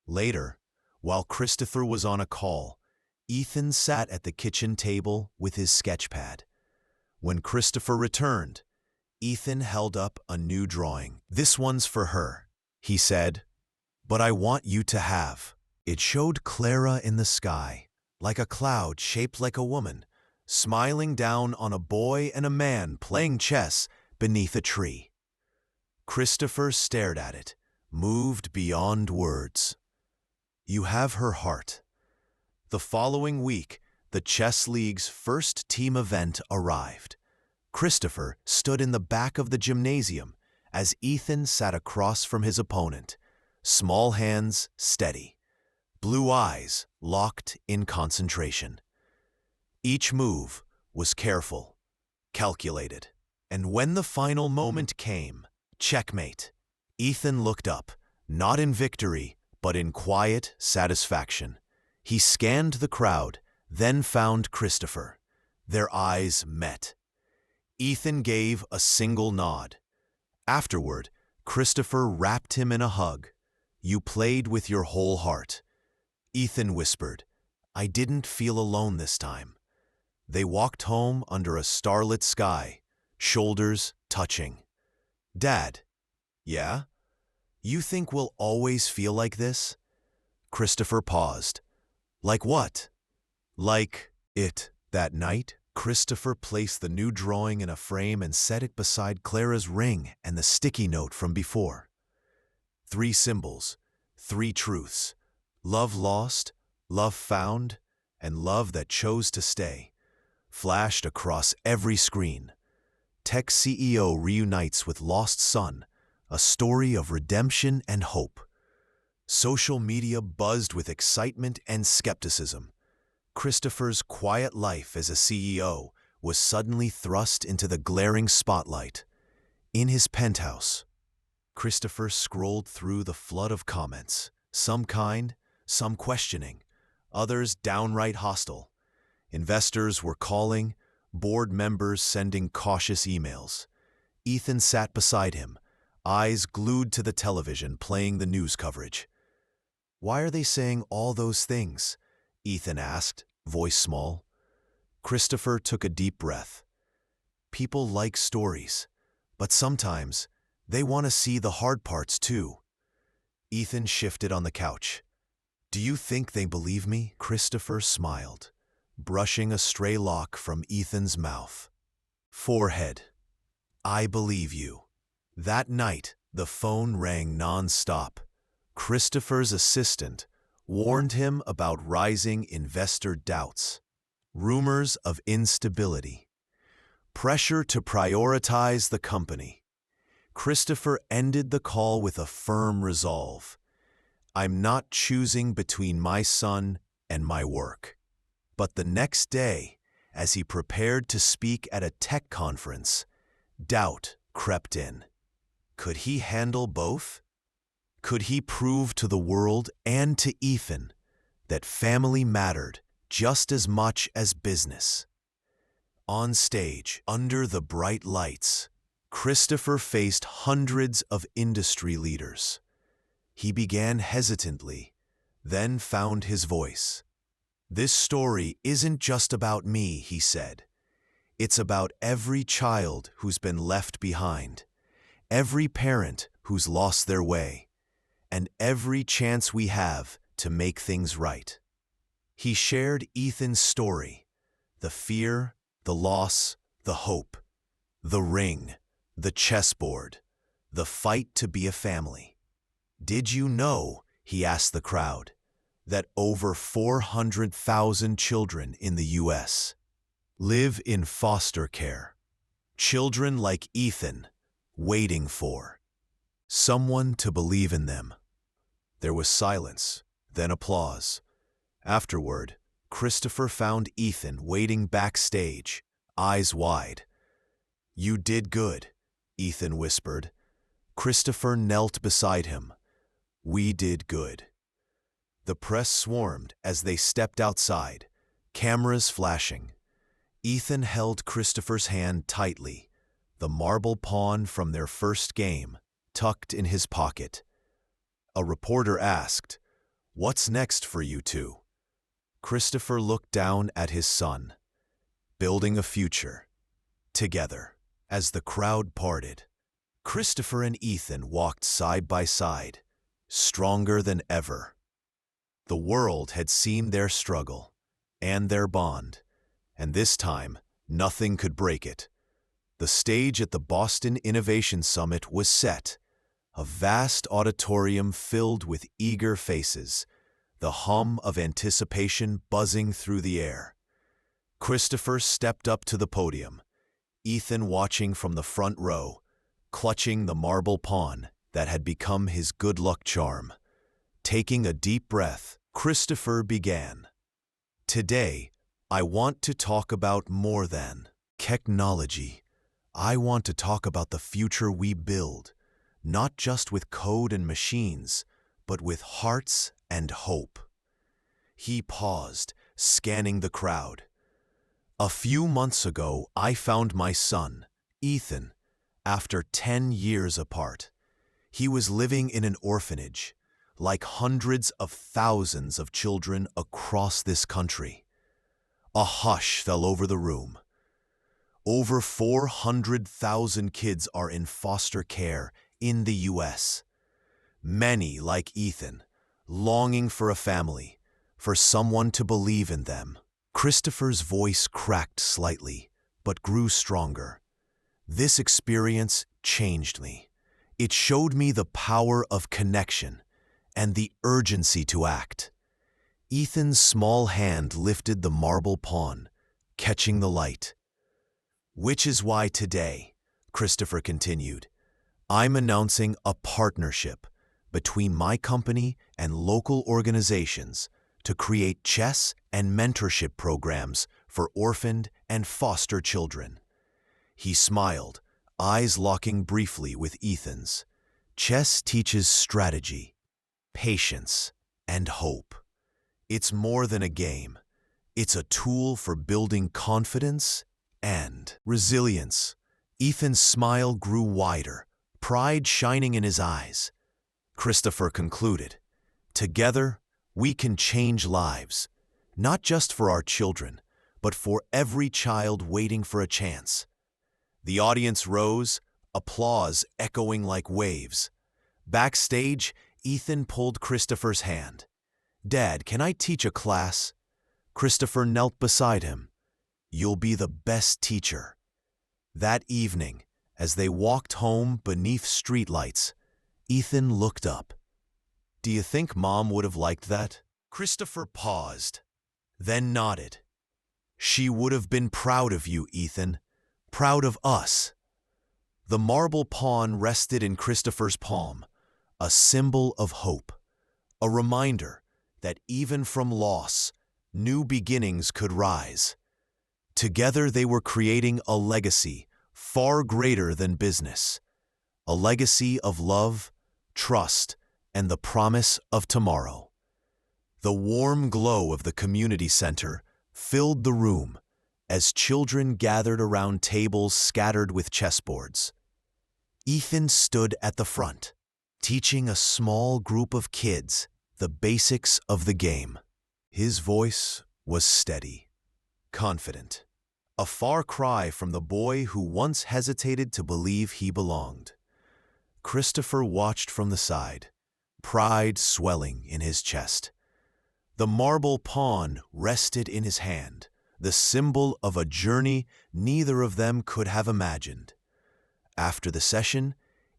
Later, while Christopher was on a call, Ethan sat at the kitchen table with his sketchpad. When Christopher returned, Ethan held up a new drawing. "This one's for her," he said, "but I want you to have." It showed Clara in the sky, like a cloud shaped like a woman, smiling down on a boy and a man playing chess beneath a tree. Christopher stared at it, moved beyond words. "You have her heart." The following week, the Chess League's first team event arrived. Christopher stood in the back of the gymnasium as Ethan sat across from his opponent, small hands steady, blue eyes locked in concentration. Each move was careful, calculated, and when the final moment came, checkmate, Ethan looked up, not in victory, but in quiet satisfaction. He scanned the crowd, then found Christopher. Their eyes met. Ethan gave a single nod. Afterward, Christopher wrapped him in a hug. "You played with your whole heart." Ethan whispered, "I didn't feel alone this time." They walked home under a starlit sky, shoulders touching. "Dad." "Yeah?" "You think we'll always feel like this?" Christopher paused. "Like what?" "Like it." That night, Christopher placed the new drawing in a frame and set it beside Clara's ring and the sticky note from before. 3 symbols, Three truths: love lost, love found, and love that chose to stay, flashed across every screen. Tech CEO reunites with lost son, a story of redemption and hope. Social media buzzed with excitement and skepticism. Christopher's quiet life as a CEO was suddenly thrust into the glaring spotlight. In his penthouse, Christopher scrolled through the flood of comments, some kind, some questioning, others downright hostile. Investors were calling, board members sending cautious emails. Ethan sat beside him, eyes glued to the television playing the news coverage. "Why are they saying all those things?" Ethan asked, voice small. Christopher took a deep breath. "People like stories, but sometimes they want to see the hard parts too." Ethan shifted on the couch. "Do you think they believe me?" Christopher smiled, brushing a stray lock from Ethan's mouth. Forehead. "I believe you." That night, the phone rang non-stop. Christopher's assistant warned him about rising investor doubts, rumors of instability, pressure to prioritize the company. Christopher ended the call with a firm resolve. "I'm not choosing between my son and my work." But the next day, as he prepared to speak at a tech conference, doubt crept in. Could he handle both? Could he prove to the world and to Ethan that family mattered just as much as business? On stage, under the bright lights, Christopher faced hundreds of industry leaders. He began hesitantly, then found his voice. "This story isn't just about me," he said. "It's about every child who's been left behind, every parent who's lost their way, and every chance we have to make things right." He shared Ethan's story: the fear, the loss, the hope, the ring, the chessboard, the fight to be a family. "Did you know," he asked the crowd, "that over 400,000 children in the U.S. live in foster care? Children like Ethan, waiting for someone to believe in them." There was silence, then applause. Afterward, Christopher found Ethan waiting backstage, eyes wide. "You did good," Ethan whispered. Christopher knelt beside him. "We did good." The press swarmed as they stepped outside, cameras flashing. Ethan held Christopher's hand tightly, the marble pawn from their first game tucked in his pocket. A reporter asked, "What's next for you two?" Christopher looked down at his son. "Building a future. Together." As the crowd parted, Christopher and Ethan walked side by side, stronger than ever. The world had seen their struggle and their bond, and this time nothing could break it. The stage at the Boston Innovation Summit was set, a vast auditorium filled with eager faces, the hum of anticipation buzzing through the air. Christopher stepped up to the podium, Ethan watching from the front row, clutching the marble pawn that had become his good luck charm. Taking a deep breath, Christopher began. "Today, I want to talk about more than technology. I want to talk about the future we build, not just with code and machines, but with hearts and hope." He paused, scanning the crowd. "A few months ago, I found my son, Ethan, after 10 years apart. He was living in an orphanage, like hundreds of thousands of children across this country." A hush fell over the room. Over 400,000 kids are in foster care in the U.S. Many, like Ethan, longing for a family, for someone to believe in them. Christopher's voice cracked slightly, but grew stronger. "This experience changed me. It showed me the power of connection and the urgency to act. Ethan's small hand lifted the marble pawn, catching the light. "Which is why today," Christopher continued, "I'm announcing a partnership between my company and local organizations to create chess and mentorship programs for orphaned and foster children." He smiled, eyes locking briefly with Ethan's. Chess teaches strategy, patience, and hope. It's more than a game. It's a tool for building confidence and resilience. Ethan's smile grew wider, pride shining in his eyes. Christopher concluded, "Together, we can change lives, not just for our children, but for every child waiting for a chance." The audience rose, applause echoing like waves. Backstage, Ethan pulled Christopher's hand. "Dad, can I teach a class?" Christopher knelt beside him. "You'll be the best teacher." That evening, as they walked home beneath streetlights, Ethan looked up. "Do you think Mom would have liked that?" Christopher paused, then nodded. "She would have been proud of you, Ethan. Proud of us." The marble pawn rested in Christopher's palm, a symbol of hope, a reminder that even from loss, new beginnings could rise. Together they were creating a legacy far greater than business, a legacy of love, trust, and the promise of tomorrow. The warm glow of the community center filled the room as children gathered around tables scattered with chessboards. Ethan stood at the front, teaching a small group of kids the basics of the game. His voice was steady, confident, a far cry from the boy who once hesitated to believe he belonged. Christopher watched from the side, pride swelling in his chest. The marble pawn rested in his hand, the symbol of a journey neither of them could have imagined. After the session,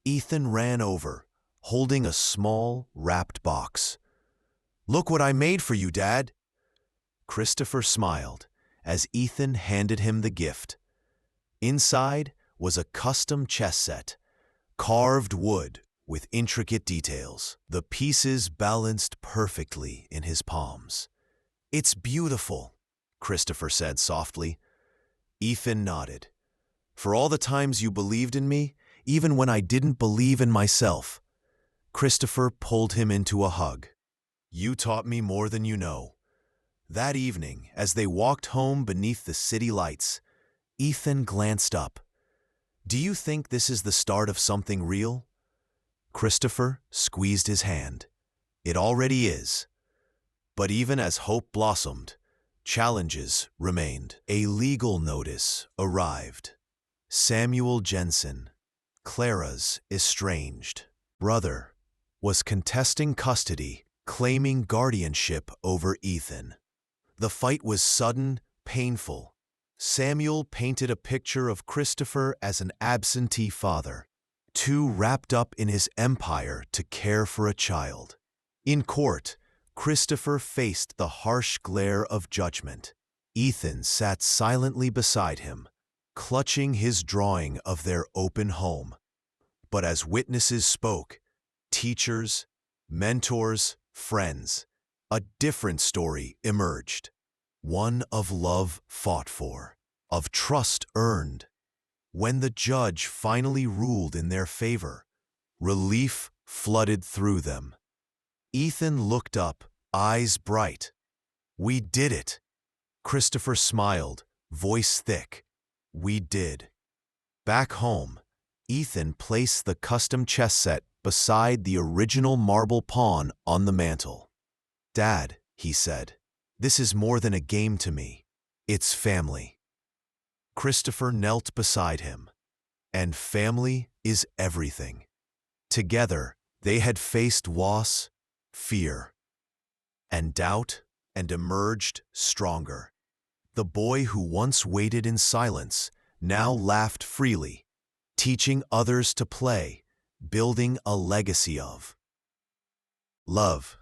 Ethan ran over, holding a small, wrapped box. "Look what I made for you, Dad." Christopher smiled as Ethan handed him the gift. Inside was a custom chess set, carved wood with intricate details. The pieces balanced perfectly in his palms. "It's beautiful," Christopher said softly. Ethan nodded. "For all the times you believed in me, even when I didn't believe in myself." Christopher pulled him into a hug. "You taught me more than you know." That evening, as they walked home beneath the city lights, Ethan glanced up. "Do you think this is the start of something real?" Christopher squeezed his hand. "It already is." But even as hope blossomed, challenges remained. A legal notice arrived. Samuel Jensen, Clara's estranged brother, was contesting custody, claiming guardianship over Ethan. The fight was sudden, painful. Samuel painted a picture of Christopher as an absentee father, too wrapped up in his empire to care for a child. In court, Christopher faced the harsh glare of judgment. Ethan sat silently beside him, clutching his drawing of their open home. But as witnesses spoke, teachers, mentors, friends, a different story emerged. One of love fought for, of trust earned. When the judge finally ruled in their favor, relief flooded through them. Ethan looked up, eyes bright. "We did it." Christopher smiled, voice thick. "We did." Back home, Ethan placed the custom chess set beside the original marble pawn on the mantel. "Dad," he said, "this is more than a game to me. It's family." Christopher knelt beside him. And family is everything. Together, they had faced loss, fear, and doubt, and emerged stronger. The boy who once waited in silence now laughed freely, teaching others to play, building a legacy of love.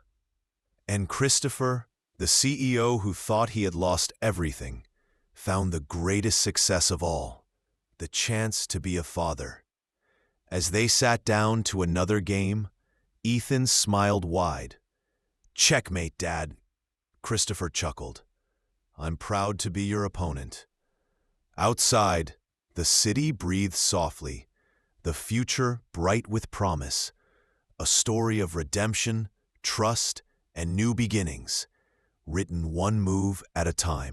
And Christopher, the CEO who thought he had lost everything, found the greatest success of all, the chance to be a father. As they sat down to another game, Ethan smiled wide. "Checkmate, Dad," Christopher chuckled. "I'm proud to be your opponent." Outside, the city breathed softly, the future bright with promise, a story of redemption, trust, and new beginnings, written one move at a time.